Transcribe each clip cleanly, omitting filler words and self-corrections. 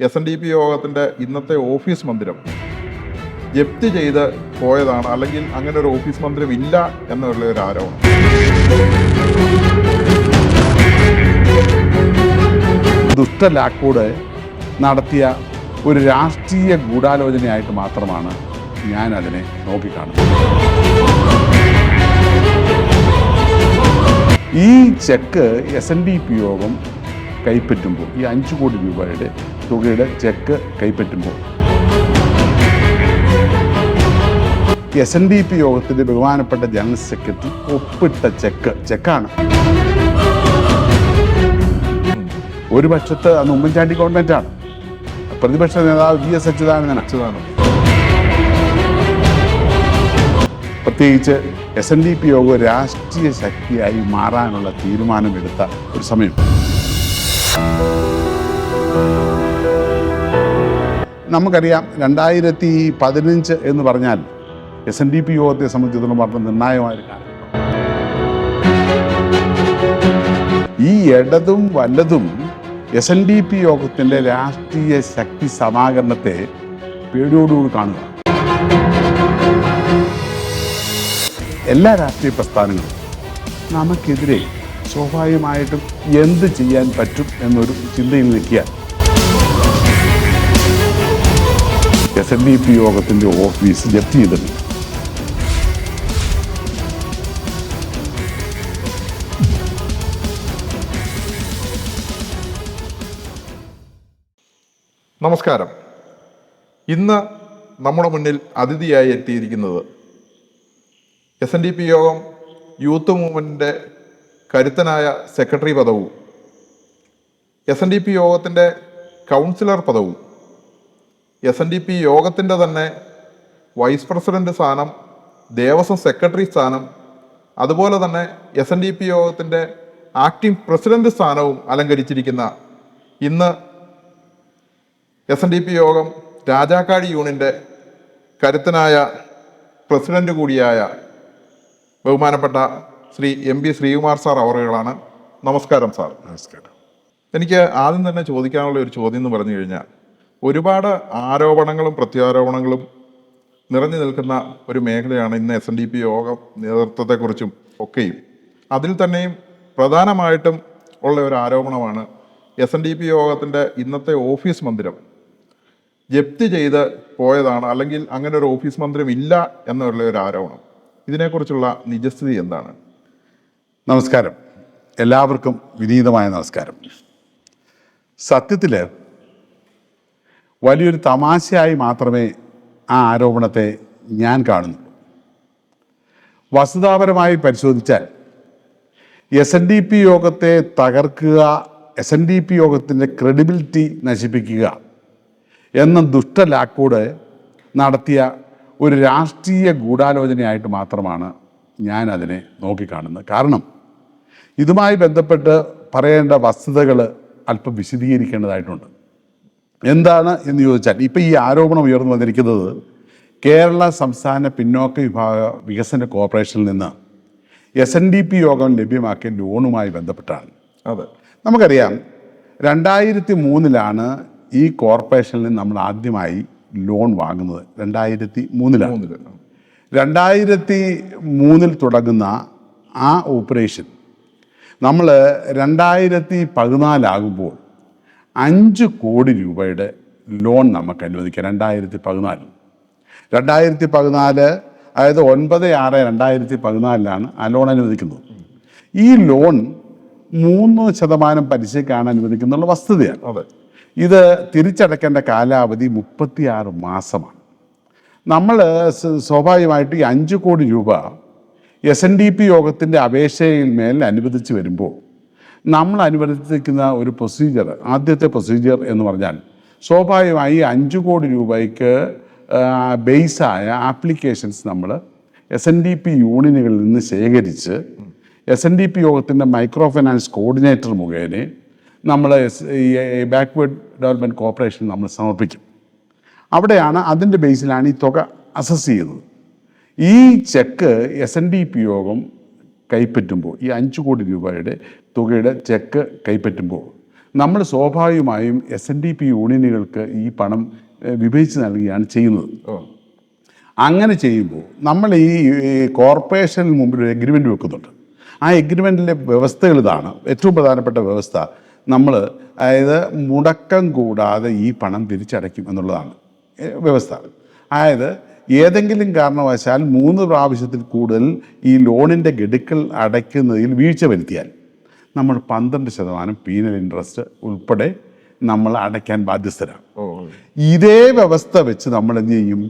SNDP യോഗത്തിൻ്റെ ഇന്നത്തെ office മന്ദിരം ജപ്തി ചെയ്ത് പോയതാണ്, അല്ലെങ്കിൽ അങ്ങനെ ഒരു ഓഫീസ് മന്ദിരം ഇല്ല എന്നുള്ള ഒരു ആരോപണം. ദുഷ്ടലാക്കോട് നടത്തിയ ഒരു രാഷ്ട്രീയ ഗൂഢാലോചനയായിട്ട് മാത്രമാണ് ഞാൻ അതിനെ നോക്കിക്കാണുന്നത്. ഈ ചെക്ക് SNDP യോഗം കൈപ്പറ്റുമ്പോൾ, ഈ 5 കോടി രൂപയുടെ തുകയുടെ ചെക്ക് കൈപ്പറ്റുമ്പോൾ SNDP യോഗത്തിൻ്റെ ബഹുമാനപ്പെട്ട ജനറൽ സെക്രട്ടറി ഒപ്പിട്ട ചെക്കാണ്. ഒരു പക്ഷത്ത് അന്ന് ഉമ്മൻചാണ്ടി ഗവൺമെൻറ്റാണ്, പ്രതിപക്ഷ നേതാവ് VS അച്യുതാനന്ദനാണ്. പ്രത്യേകിച്ച് SNDP യോഗം രാഷ്ട്രീയ ശക്തിയായി മാറാനുള്ള തീരുമാനമെടുത്ത ഒരു സമയം. നമുക്കറിയാം 2015 എന്ന് പറഞ്ഞാൽ SNDP യോഗത്തെ സംബന്ധിച്ചിടത്തോളം വളരെ നിർണായകമായൊരു കാലം. ഈ ഇടതും വലതും SNDP യോഗത്തിൻ്റെ രാഷ്ട്രീയ ശക്തി സമാഹരണത്തെ പേടിയോടുകൂടി കാണുക. എല്ലാ രാഷ്ട്രീയ പ്രസ്ഥാനങ്ങളും നമുക്കെതിരെ സ്വാഭാവികമായിട്ടും എന്ത് ചെയ്യാൻ പറ്റും എന്നൊരു ചിന്തയിൽ നിൽക്കുക. SNDP യോഗത്തിൻ്റെ ഓഫീസ് ജപ്തി ചെയ്തിട്ടുണ്ട്. നമസ്കാരം. ഇന്ന് നമ്മുടെ മുന്നിൽ അതിഥിയായി എത്തിയിരിക്കുന്നത് SNDP യോഗം യൂത്ത് മൂവ്മെൻറ്റിൻ്റെ കരുത്തനായ സെക്രട്ടറി പദവും SNDP യോഗത്തിൻ്റെ കൗൺസിലർ പദവും SNDP യോഗത്തിൻ്റെ തന്നെ വൈസ് പ്രസിഡന്റ് സ്ഥാനം, ദേവസ്വം സെക്രട്ടറി സ്ഥാനം, അതുപോലെ തന്നെ SNDP യോഗത്തിൻ്റെ ആക്ടിംഗ് പ്രസിഡന്റ് സ്ഥാനവും അലങ്കരിച്ചിരിക്കുന്ന, ഇന്ന് SNDP യോഗം രാജാക്കാട് യൂണിയൻ്റെ കരുത്തനായ പ്രസിഡന്റ് കൂടിയായ ബഹുമാനപ്പെട്ട ശ്രീ MP ശ്രീകുമാർ സാർ അവറുകളാണ്. നമസ്കാരം സാർ. നമസ്കാരം. എനിക്ക് ആദ്യം തന്നെ ചോദിക്കാനുള്ള ഒരു ചോദ്യം എന്ന് പറഞ്ഞു കഴിഞ്ഞാൽ, ഒരുപാട് ആരോപണങ്ങളും പ്രത്യാരോപണങ്ങളും നിറഞ്ഞു നിൽക്കുന്ന ഒരു മേഖലയാണ് ഇന്ന് SNDP യോഗം നേതൃത്വത്തെക്കുറിച്ചും ഒക്കെയും. അതിൽ തന്നെയും പ്രധാനമായിട്ടും ഉള്ള ഒരു ആരോപണമാണ് SNDP യോഗത്തിൻ്റെ ഇന്നത്തെ ഓഫീസ് മന്ദിരം ജപ്തി ചെയ്ത് പോയതാണ്, അല്ലെങ്കിൽ അങ്ങനെ ഒരു ഓഫീസ് മന്ദിരം ഇല്ല എന്നുള്ള ഒരു ആരോപണം. ഇതിനെക്കുറിച്ചുള്ള നിജസ്ഥിതി എന്താണ്? നമസ്കാരം. എല്ലാവർക്കും വിനീതമായ നമസ്കാരം. സത്യത്തിൽ വലിയൊരു തമാശയായി മാത്രമേ ആ ആരോപണത്തെ ഞാൻ കാണുന്നുള്ളൂ. വസ്തുതാപരമായി പരിശോധിച്ചാൽ SNDP യോഗത്തെ തകർക്കുക, SNDP യോഗത്തിൻ്റെ ക്രെഡിബിലിറ്റി നശിപ്പിക്കുക എന്ന ദുഷ്ടലാക്കോട് നടത്തിയ ഒരു രാഷ്ട്രീയ ഗൂഢാലോചനയായിട്ട് മാത്രമാണ് ഞാൻ അതിനെ നോക്കിക്കാണുന്നത്. കാരണം ഇതുമായി ബന്ധപ്പെട്ട് പറയേണ്ട വസ്തുതകൾ അല്പം വിശദീകരിക്കേണ്ടതായിട്ടുണ്ട്. എന്താണ് എന്ന് ചോദിച്ചാൽ, ഇപ്പം ഈ ആരോപണം ഉയർന്നു വന്നിരിക്കുന്നത് കേരള സംസ്ഥാന പിന്നോക്ക വിഭാഗ വികസന കോർപ്പറേഷനിൽ നിന്ന് SNDP യോഗം ലഭ്യമാക്കിയ ലോണുമായി ബന്ധപ്പെട്ടാണ്. അതെ, നമുക്കറിയാം 2003 ഈ കോർപ്പറേഷനിൽ നിന്ന് നമ്മൾ ആദ്യമായി ലോൺ വാങ്ങുന്നത്. 2003 2003 തുടങ്ങുന്ന ആ ഓപ്പറേഷൻ നമ്മൾ 2014 ആകുമ്പോൾ 5 കോടി രൂപയുടെ ലോൺ നമുക്ക് അനുവദിക്കാം. 2014 അതായത് 9/6/2014 ആ ലോൺ അനുവദിക്കുന്നത്. ഈ ലോൺ 3% പലിശക്കാണ് അനുവദിക്കുന്നുള്ള വസ്തുതയാണ്. അതെ, ഇത് തിരിച്ചടയ്ക്കേണ്ട കാലാവധി 36 മാസമാണ്. നമ്മൾ സ്വാഭാവികമായിട്ട് ഈ 5 കോടി രൂപ SNDP യോഗത്തിൻ്റെ അപേക്ഷയിൽ മേൽ അനുവദിച്ച് വരുമ്പോൾ നമ്മൾ അനുവദിക്കുന്ന ഒരു പ്രൊസീജിയർ, ആദ്യത്തെ പ്രൊസീജിയർ എന്ന് പറഞ്ഞാൽ സ്വാഭാവികമായി 5 കോടി രൂപയ്ക്ക് ബേസായ ആപ്ലിക്കേഷൻസ് നമ്മൾ SNDP യൂണിയനുകളിൽ നിന്ന് ശേഖരിച്ച് SNDP യോഗത്തിൻ്റെ മൈക്രോ ഫൈനാൻസ് കോർഡിനേറ്റർ മുഖേന നമ്മൾ ബാക്ക്വേർഡ് ഡെവലപ്മെൻറ്റ് കോർപ്പറേഷൻ നമ്മൾ സമർപ്പിക്കും. അവിടെയാണ്, അതിൻ്റെ ബേസിലാണ് ഈ തുക അസസ് ചെയ്യുന്നത്. ഈ ചെക്ക് SNDP യോഗം കൈപ്പറ്റുമ്പോൾ, ഈ 5 കോടി രൂപയുടെ തുകയുടെ ചെക്ക് കൈപ്പറ്റുമ്പോൾ നമ്മൾ സ്വാഭാവികമായും SNDP യൂണിയനുകൾക്ക് ഈ പണം വിഭജിച്ച് നൽകുകയാണ് ചെയ്യുന്നത്. അങ്ങനെ ചെയ്യുമ്പോൾ നമ്മൾ ഈ കോർപ്പറേഷന് മുമ്പിൽ ഒരു എഗ്രിമെൻ്റ് വെക്കുന്നുണ്ട്. ആ എഗ്രിമെൻറ്റിലെ വ്യവസ്ഥകൾ ഇതാണ്. ഏറ്റവും പ്രധാനപ്പെട്ട വ്യവസ്ഥ, നമ്മൾ അതായത് മുടക്കം കൂടാതെ ഈ പണം തിരിച്ചടയ്ക്കും എന്നുള്ളതാണ് വ്യവസ്ഥ. അതായത് ഏതെങ്കിലും കാരണവശാൽ 3 പ്രാവശ്യത്തിൽ കൂടുതൽ ഈ ലോണിൻ്റെ ഗഡുക്കൾ അടയ്ക്കുന്നതിൽ വീഴ്ച വരുത്തിയാൽ നമ്മൾ 12% പീനൽ ഇൻട്രസ്റ്റ് ഉൾപ്പെടെ നമ്മൾ അടയ്ക്കാൻ ബാധ്യസ്ഥരാണ്. ഇതേ വ്യവസ്ഥ വെച്ച് നമ്മൾ എന്ത് ചെയ്യും?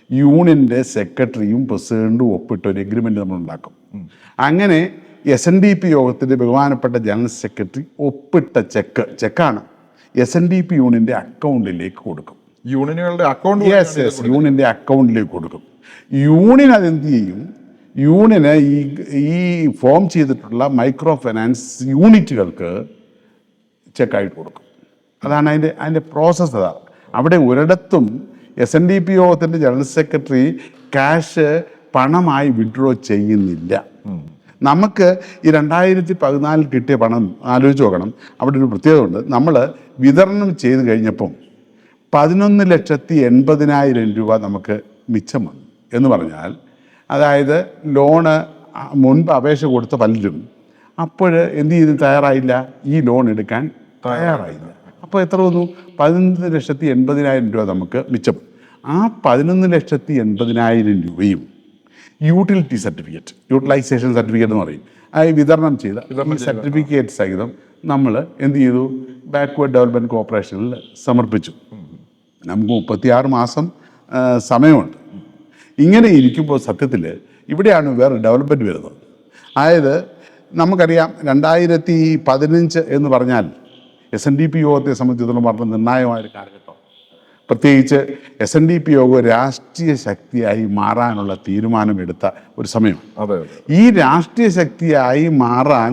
യൂണിയൻ്റെ സെക്രട്ടറിയും പ്രസിഡന്റും ഒപ്പിട്ട ഒരു എഗ്രിമെൻ്റ് നമ്മൾ ഉണ്ടാക്കും. അങ്ങനെ SNDP യോഗത്തിൻ്റെ ബഹുമാനപ്പെട്ട ജനറൽ സെക്രട്ടറി ഒപ്പിട്ട ചെക്കാണ് SNDP യൂണിയൻ്റെ അക്കൗണ്ടിലേക്ക് കൊടുക്കും. യൂണിയനുകളുടെ അക്കൗണ്ട് യൂണിയൻ്റെ അക്കൗണ്ടിലേക്ക് കൊടുക്കും. യൂണിയൻ അതെന്ത് ചെയ്യും? യൂണിയന് ഈ ഫോം ചെയ്തിട്ടുള്ള മൈക്രോ ഫൈനാൻസ് യൂണിറ്റുകൾക്ക് ചെക്കായിട്ട് കൊടുക്കും. അതാണ് അതിൻ്റെ പ്രോസസ്സ്. അതാണ് അവിടെ ഒരിടത്തും SNDP യോഗത്തിൻ്റെ ജനറൽ സെക്രട്ടറി ക്യാഷ് പണമായി വിഡ്രോ ചെയ്യുന്നില്ല. നമുക്ക് ഈ 2014 കിട്ടിയ പണം ആലോചിച്ച് നോക്കണം. അവിടെ ഒരു പ്രത്യേകത ഉണ്ട്. നമ്മൾ വിതരണം ചെയ്ത് കഴിഞ്ഞപ്പം 11,80,000 രൂപ നമുക്ക് മിച്ചം വന്നു എന്ന് പറഞ്ഞാൽ, അതായത് ലോണ് മുൻപ് അപേക്ഷ കൊടുത്ത പലരും അപ്പോൾ എന്ത് ചെയ്ത് തയ്യാറായില്ല, ഈ ലോൺ എടുക്കാൻ തയ്യാറായില്ല. അപ്പോൾ എത്ര വന്നു? 11,80,000 രൂപ നമുക്ക് മിച്ചം. ആ 11,80,000 രൂപയും യൂട്ടിലൈസേഷൻ സർട്ടിഫിക്കറ്റ് എന്ന് പറയും, അത് വിതരണം ചെയ്ത ഈ സർട്ടിഫിക്കറ്റ് സഹിതം നമ്മൾ എന്ത് ചെയ്തു? ബാക്ക്വേർഡ് ഡെവലപ്മെൻറ്റ് കോർപ്പറേഷനിൽ സമർപ്പിച്ചു. നമുക്ക് 36 മാസം സമയമുണ്ട്. ഇങ്ങനെ ഇരിക്കുമ്പോൾ സത്യത്തിൽ ഇവിടെയാണ് വേറെ ഡെവലപ്മെൻറ്റ് വരുന്നത്. അതായത് നമുക്കറിയാം 2015 എന്ന് പറഞ്ഞാൽ SNDP യോഗത്തെ സംബന്ധിച്ചിടത്തോളം വളരെ നിർണായകമായൊരു കാലഘട്ടം. പ്രത്യേകിച്ച് SNDP യോഗം രാഷ്ട്രീയ ശക്തിയായി മാറാനുള്ള തീരുമാനമെടുത്ത ഒരു സമയം. ഈ രാഷ്ട്രീയ ശക്തിയായി മാറാൻ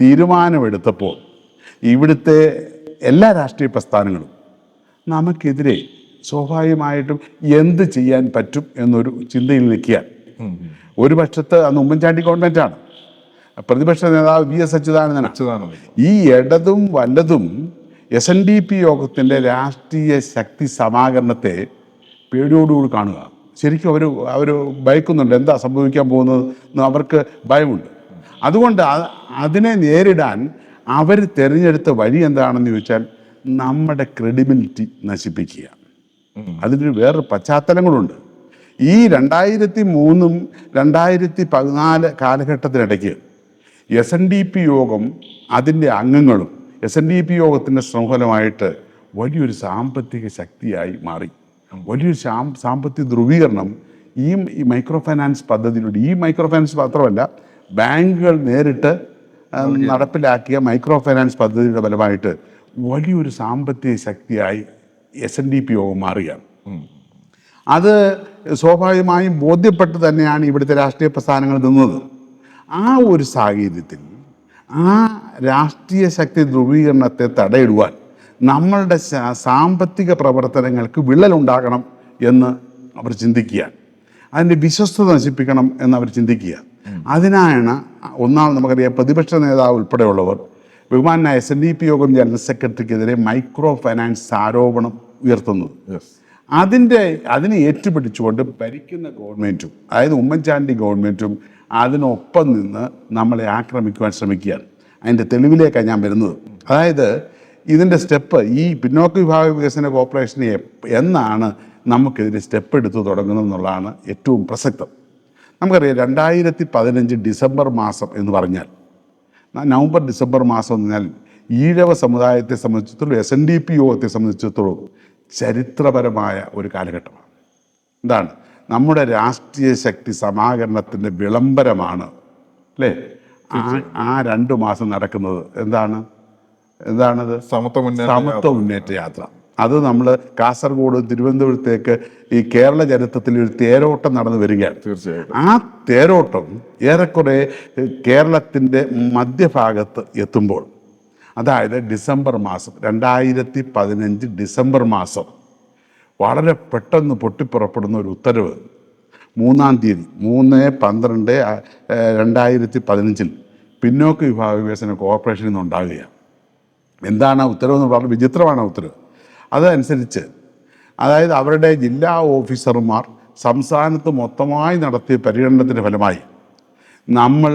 തീരുമാനമെടുത്തപ്പോൾ ഇവിടുത്തെ എല്ലാ രാഷ്ട്രീയ പ്രസ്ഥാനങ്ങളും നമുക്കെതിരെ സ്വാഭാവികമായിട്ടും എന്ത് ചെയ്യാൻ പറ്റും എന്നൊരു ചിന്തയിൽ നിൽക്കുക. ഒരു പക്ഷത്ത് അന്ന് ഉമ്മൻചാണ്ടി ഗവൺമെൻറ്റാണ്, പ്രതിപക്ഷ നേതാവ് VS അച്യുതാനന്ദനാണ്. ഈ ഇടതും വല്ലതും SNDP യോഗത്തിൻ്റെ രാഷ്ട്രീയ ശക്തി സമാഹരണത്തെ പേടിയോടുകൂടി കാണുക. ശരിക്കും അവർ ഭയക്കുന്നുണ്ട്, എന്താ സംഭവിക്കാൻ പോകുന്നത് എന്ന് അവർക്ക് ഭയമുണ്ട്. അതുകൊണ്ട് അതിനെ നേരിടാൻ അവർ തിരഞ്ഞെടുത്ത വഴി എന്താണെന്ന് ചോദിച്ചാൽ നമ്മുടെ ക്രെഡിബിലിറ്റി നശിപ്പിക്കുക. അതിനൊരു വേറൊരു പശ്ചാത്തലങ്ങളുണ്ട്. ഈ 2003 2014 കാലഘട്ടത്തിനിടയ്ക്ക് SNDP യോഗം അതിൻ്റെ അംഗങ്ങളും SNDP യോഗത്തിൻ്റെ ശൃംഖലമായിട്ട് വലിയൊരു സാമ്പത്തിക ശക്തിയായി മാറി. വലിയൊരു സാമ്പത്തിക ധ്രുവീകരണം ഈ മൈക്രോ ഫൈനാൻസ് പദ്ധതിയിലൂടെ, ഈ മൈക്രോ ഫൈനാൻസ് മാത്രമല്ല ബാങ്കുകൾ നേരിട്ട് നടപ്പിലാക്കിയ മൈക്രോ ഫൈനാൻസ് പദ്ധതിയുടെ ഫലമായിട്ട് വലിയൊരു സാമ്പത്തിക ശക്തിയായി SNDP യോഗം മാറുകയാണ്. അത് സ്വാഭാവികമായും ബോധ്യപ്പെട്ട് തന്നെയാണ് ഇവിടുത്തെ രാഷ്ട്രീയ പ്രസ്ഥാനങ്ങൾ നിന്നത്. ആ ഒരു സാഹചര്യത്തിൽ ആ രാഷ്ട്രീയ ശക്തി ധ്രുവീകരണത്തെ തടയിടുവാൻ നമ്മളുടെ സാമ്പത്തിക പ്രവർത്തനങ്ങൾക്ക് വിള്ളലുണ്ടാകണം എന്ന് അവർ ചിന്തിക്കുകയാണ്. അതിൻ്റെ വിശ്വസ്തത നശിപ്പിക്കണം എന്നവർ ചിന്തിക്കുക. അതിനാണ് ഒന്നാമത് നമുക്കറിയാം പ്രതിപക്ഷ നേതാവ് ഉൾപ്പെടെയുള്ളവർ ബഹുമാനായ SNDP യോഗം ജനറൽ സെക്രട്ടറിക്കെതിരെ മൈക്രോ ഫൈനാൻസ് ആരോപണം ഉയർത്തുന്നത്. അതിനെ ഏറ്റുപിടിച്ചുകൊണ്ട് ഭരിക്കുന്ന ഗവൺമെൻറ്റും, അതായത് ഉമ്മൻചാണ്ടി ഗവൺമെൻറ്റും അതിനൊപ്പം നിന്ന് നമ്മളെ ആക്രമിക്കുവാൻ ശ്രമിക്കുകയാണ്. അതിൻ്റെ തെളിവിലേക്കാണ് ഞാൻ വരുന്നത്. അതായത് ഇതിൻ്റെ സ്റ്റെപ്പ്, ഈ പിന്നോക്ക വിഭാഗ വികസന കോർപ്പറേഷനെ എന്നാണ് നമുക്കെതിരെ സ്റ്റെപ്പ് എടുത്ത് തുടങ്ങുന്നത് എന്നുള്ളതാണ് ഏറ്റവും പ്രസക്തം. നമുക്കറിയാം 2015 ഡിസംബർ മാസം എന്ന് പറഞ്ഞാൽ, നവംബർ ഡിസംബർ മാസം എന്ന് പറഞ്ഞാൽ ഈഴവ സമുദായത്തെ സംബന്ധിച്ചിടത്തോളം SNDP യോഗത്തെ സംബന്ധിച്ചിടത്തോളം ചരിത്രപരമായ ഒരു കാലഘട്ടമാണ്. എന്താണ്? നമ്മുടെ രാഷ്ട്രീയ ശക്തി സമാഹരണത്തിൻ്റെ വിളംബരമാണ് അല്ലേ ആ 2 മാസം നടക്കുന്നത്. എന്താണത്? സമത്വ മുന്നേറ്റ യാത്ര. അത് നമ്മൾ കാസർഗോഡ് തിരുവനന്തപുരത്തേക്ക് ഈ കേരള ചരിത്രത്തിൽ ഒരു തേരോട്ടം നടന്നു വരികയാണ്. തീർച്ചയായിട്ടും ആ തേരോട്ടം ഏറെക്കുറെ കേരളത്തിൻ്റെ മധ്യഭാഗത്ത് എത്തുമ്പോൾ, അതായത് ഡിസംബർ മാസം 2015 ഡിസംബർ മാസം വളരെ പെട്ടെന്ന് പൊട്ടിപ്പുറപ്പെടുന്ന ഒരു ഉത്തരവ് 3-ാം തീയതി 3/12/2015 പിന്നോക്ക വിഭാഗ വികസന കോർപ്പറേഷനിൽ നിന്നുണ്ടാകുകയാണ്. എന്താണ് ആ ഉത്തരവെന്ന് വളരെ വിചിത്രമാണ് ആ ഉത്തരവ്. അതനുസരിച്ച് അതായത് അവരുടെ ജില്ലാ ഓഫീസർമാർ സംസ്ഥാനത്ത് മൊത്തമായി നടത്തിയ പരിഗണനത്തിൻ്റെ ഫലമായി നമ്മൾ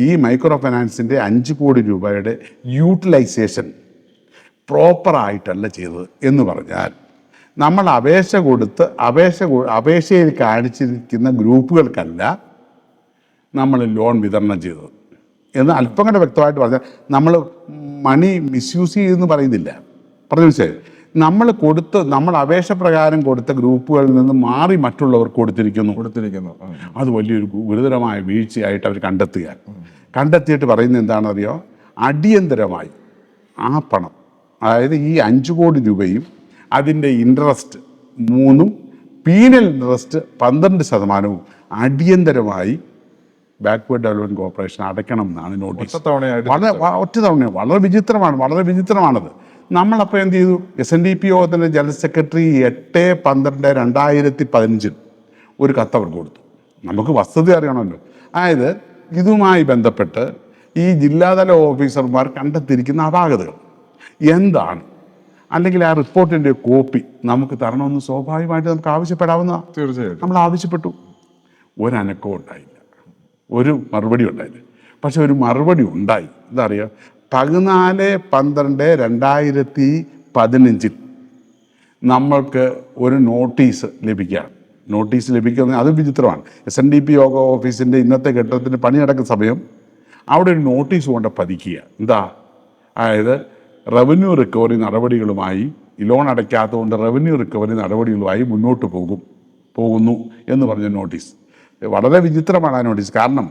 ഈ മൈക്രോ ഫൈനാൻസിൻ്റെ 5 കോടി രൂപയുടെ യൂട്ടിലൈസേഷൻ പ്രോപ്പറായിട്ടല്ല ചെയ്തത് എന്ന് പറഞ്ഞാൽ നമ്മൾ അപേക്ഷയിൽ കാണിച്ചിരിക്കുന്ന ഗ്രൂപ്പുകൾക്കല്ല നമ്മൾ ലോൺ വിതരണം ചെയ്തത് എന്ന് അല്പം കൂടെ വ്യക്തമായിട്ട് പറഞ്ഞാൽ നമ്മൾ മണി മിസ്യൂസ് ചെയ്തെന്ന് പറയുന്നില്ല. പറഞ്ഞു മനസ്സിലായി? നമ്മൾ അപേക്ഷ പ്രകാരം കൊടുത്ത ഗ്രൂപ്പുകളിൽ നിന്ന് മാറി മറ്റുള്ളവർ കൊടുത്തിരിക്കുന്നു. അത് വലിയൊരു ഗുരുതരമായ വീഴ്ചയായിട്ട് അവർ കണ്ടെത്തിയിട്ട് പറയുന്നത് എന്താണെന്നറിയോ? അടിയന്തരമായി ആ പണം, അതായത് ഈ 5 കോടി രൂപയും അതിൻ്റെ ഇൻട്രസ്റ്റ് 3 പീനൽ ഇൻട്രസ്റ്റ് 12% അടിയന്തരമായി ബാക്ക്വേർഡ് ഡെവലപ്മെൻറ്റ് കോർപ്പറേഷൻ അടയ്ക്കണം എന്നാണ് നോട്ടീസ്. ഒറ്റ തവണയാണ്. വളരെ വിചിത്രമാണത്. നമ്മളപ്പോൾ എന്ത് ചെയ്തു? SNDP യോഗത്തിൻ്റെ ജനറൽ സെക്രട്ടറി 8/12/2015 ഒരു കത്ത് അവർക്ക് കൊടുത്തു. നമുക്ക് വസ്തുത അറിയണമല്ലോ. അതായത് ഇതുമായി ബന്ധപ്പെട്ട് ഈ ജില്ലാതല ഓഫീസർമാർ കണ്ടെത്തിയിരിക്കുന്ന അപാകതകൾ എന്താണ്, അല്ലെങ്കിൽ ആ റിപ്പോർട്ടിൻ്റെ കോപ്പി നമുക്ക് തരണമെന്ന് സ്വാഭാവികമായിട്ട് നമുക്ക് ആവശ്യപ്പെടാവുന്നതാണ്. തീർച്ചയായിട്ടും നമ്മൾ ആവശ്യപ്പെട്ടു. ഒരനക്കവും ഉണ്ടായില്ല, ഒരു മറുപടി ഉണ്ടായില്ല. പക്ഷെ ഒരു മറുപടി ഉണ്ടായി. എന്താ പറയുക? 14/12/2015 നമ്മൾക്ക് ഒരു നോട്ടീസ് ലഭിക്കുകയാണ്. നോട്ടീസ് ലഭിക്കുന്നത് അത് വിചിത്രമാണ്. SNDP യോഗ ഓഫീസിൻ്റെ ഇന്നത്തെ ഘട്ടത്തിന് പണി നടക്കുന്ന സമയം അവിടെ ഒരു നോട്ടീസ് കൊണ്ട് പതിക്കുക. എന്താ? അതായത് റവന്യൂ റിക്കവറി നടപടികളുമായി, ഈ ലോൺ അടയ്ക്കാത്തതുകൊണ്ട് റവന്യൂ റിക്കവറി നടപടികളുമായി മുന്നോട്ട് പോകുന്നു എന്ന് പറഞ്ഞ നോട്ടീസ്. വളരെ വിചിത്രമാണ് ആ നോട്ടീസ്. കാരണം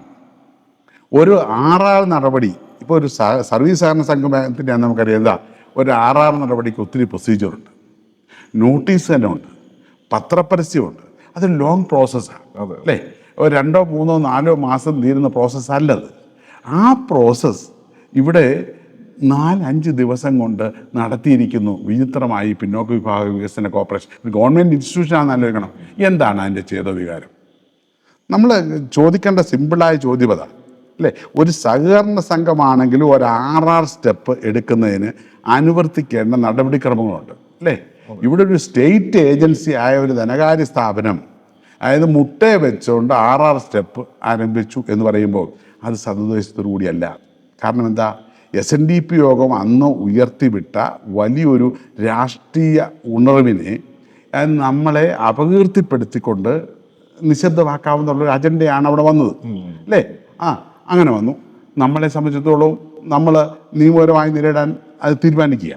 ഒരു RR നടപടി, ഇപ്പോൾ ഒരു സർവീസ് സഹകരണ സംഘത്തിൻ്റെ നമുക്കറിയാം എന്താ, ഒരു RR നടപടിക്ക് ഒത്തിരി പ്രൊസീജിയറുണ്ട്, നോട്ടീസ് തന്നെ ഉണ്ട്, പത്രപരസ്യമുണ്ട്. അത് ലോങ് പ്രോസസ്സാണ് അല്ലേ? ഒരു 2, 3, 4 മാസം തീരുന്ന പ്രോസസ്സല്ലത്. ആ പ്രോസസ്സ് ഇവിടെ 4-5 ദിവസം കൊണ്ട് നടത്തിയിരിക്കുന്നു. വിചിത്രമായി പിന്നോക്ക വിഭാഗ വികസന കോർപ്പറേഷൻ ഗവൺമെൻറ് ഇൻസ്റ്റിറ്റ്യൂഷനാണെന്ന് ആലോചിക്കണം. എന്താണ് അതിൻ്റെ ചേതവികാരം? നമ്മൾ ചോദിക്കേണ്ട സിമ്പിളായ ചോദ്യം അതാണ് അല്ലേ? ഒരു സഹകരണ സംഘമാണെങ്കിലും ഒരു RR സ്റ്റെപ്പ് എടുക്കുന്നതിന് അനുവർത്തിക്കേണ്ട നടപടിക്രമങ്ങളുണ്ട് അല്ലേ? ഇവിടെ ഒരു സ്റ്റേറ്റ് ഏജൻസി ആയ ഒരു ധനകാര്യ സ്ഥാപനം, അതായത് മുട്ടയെ വെച്ചുകൊണ്ട് RR സ്റ്റെപ്പ് ആരംഭിച്ചു എന്ന് പറയുമ്പോൾ അത് സതുദ്ദേശത്തോടു കൂടിയല്ല. കാരണം എന്താ? SNDP യോഗം അന്ന് ഉയർത്തിവിട്ട വലിയൊരു രാഷ്ട്രീയ ഉണർവിനെ നമ്മളെ അപകീർത്തിപ്പെടുത്തിക്കൊണ്ട് നിശബ്ദമാക്കാവുന്നുള്ളൊരു അജണ്ടയാണ് അവിടെ വന്നത് അല്ലേ? അങ്ങനെ വന്നു. നമ്മളെ സംബന്ധിച്ചിടത്തോളം നമ്മൾ നിയമപരമായി നേരിടാൻ അത് തീരുമാനിക്കുക.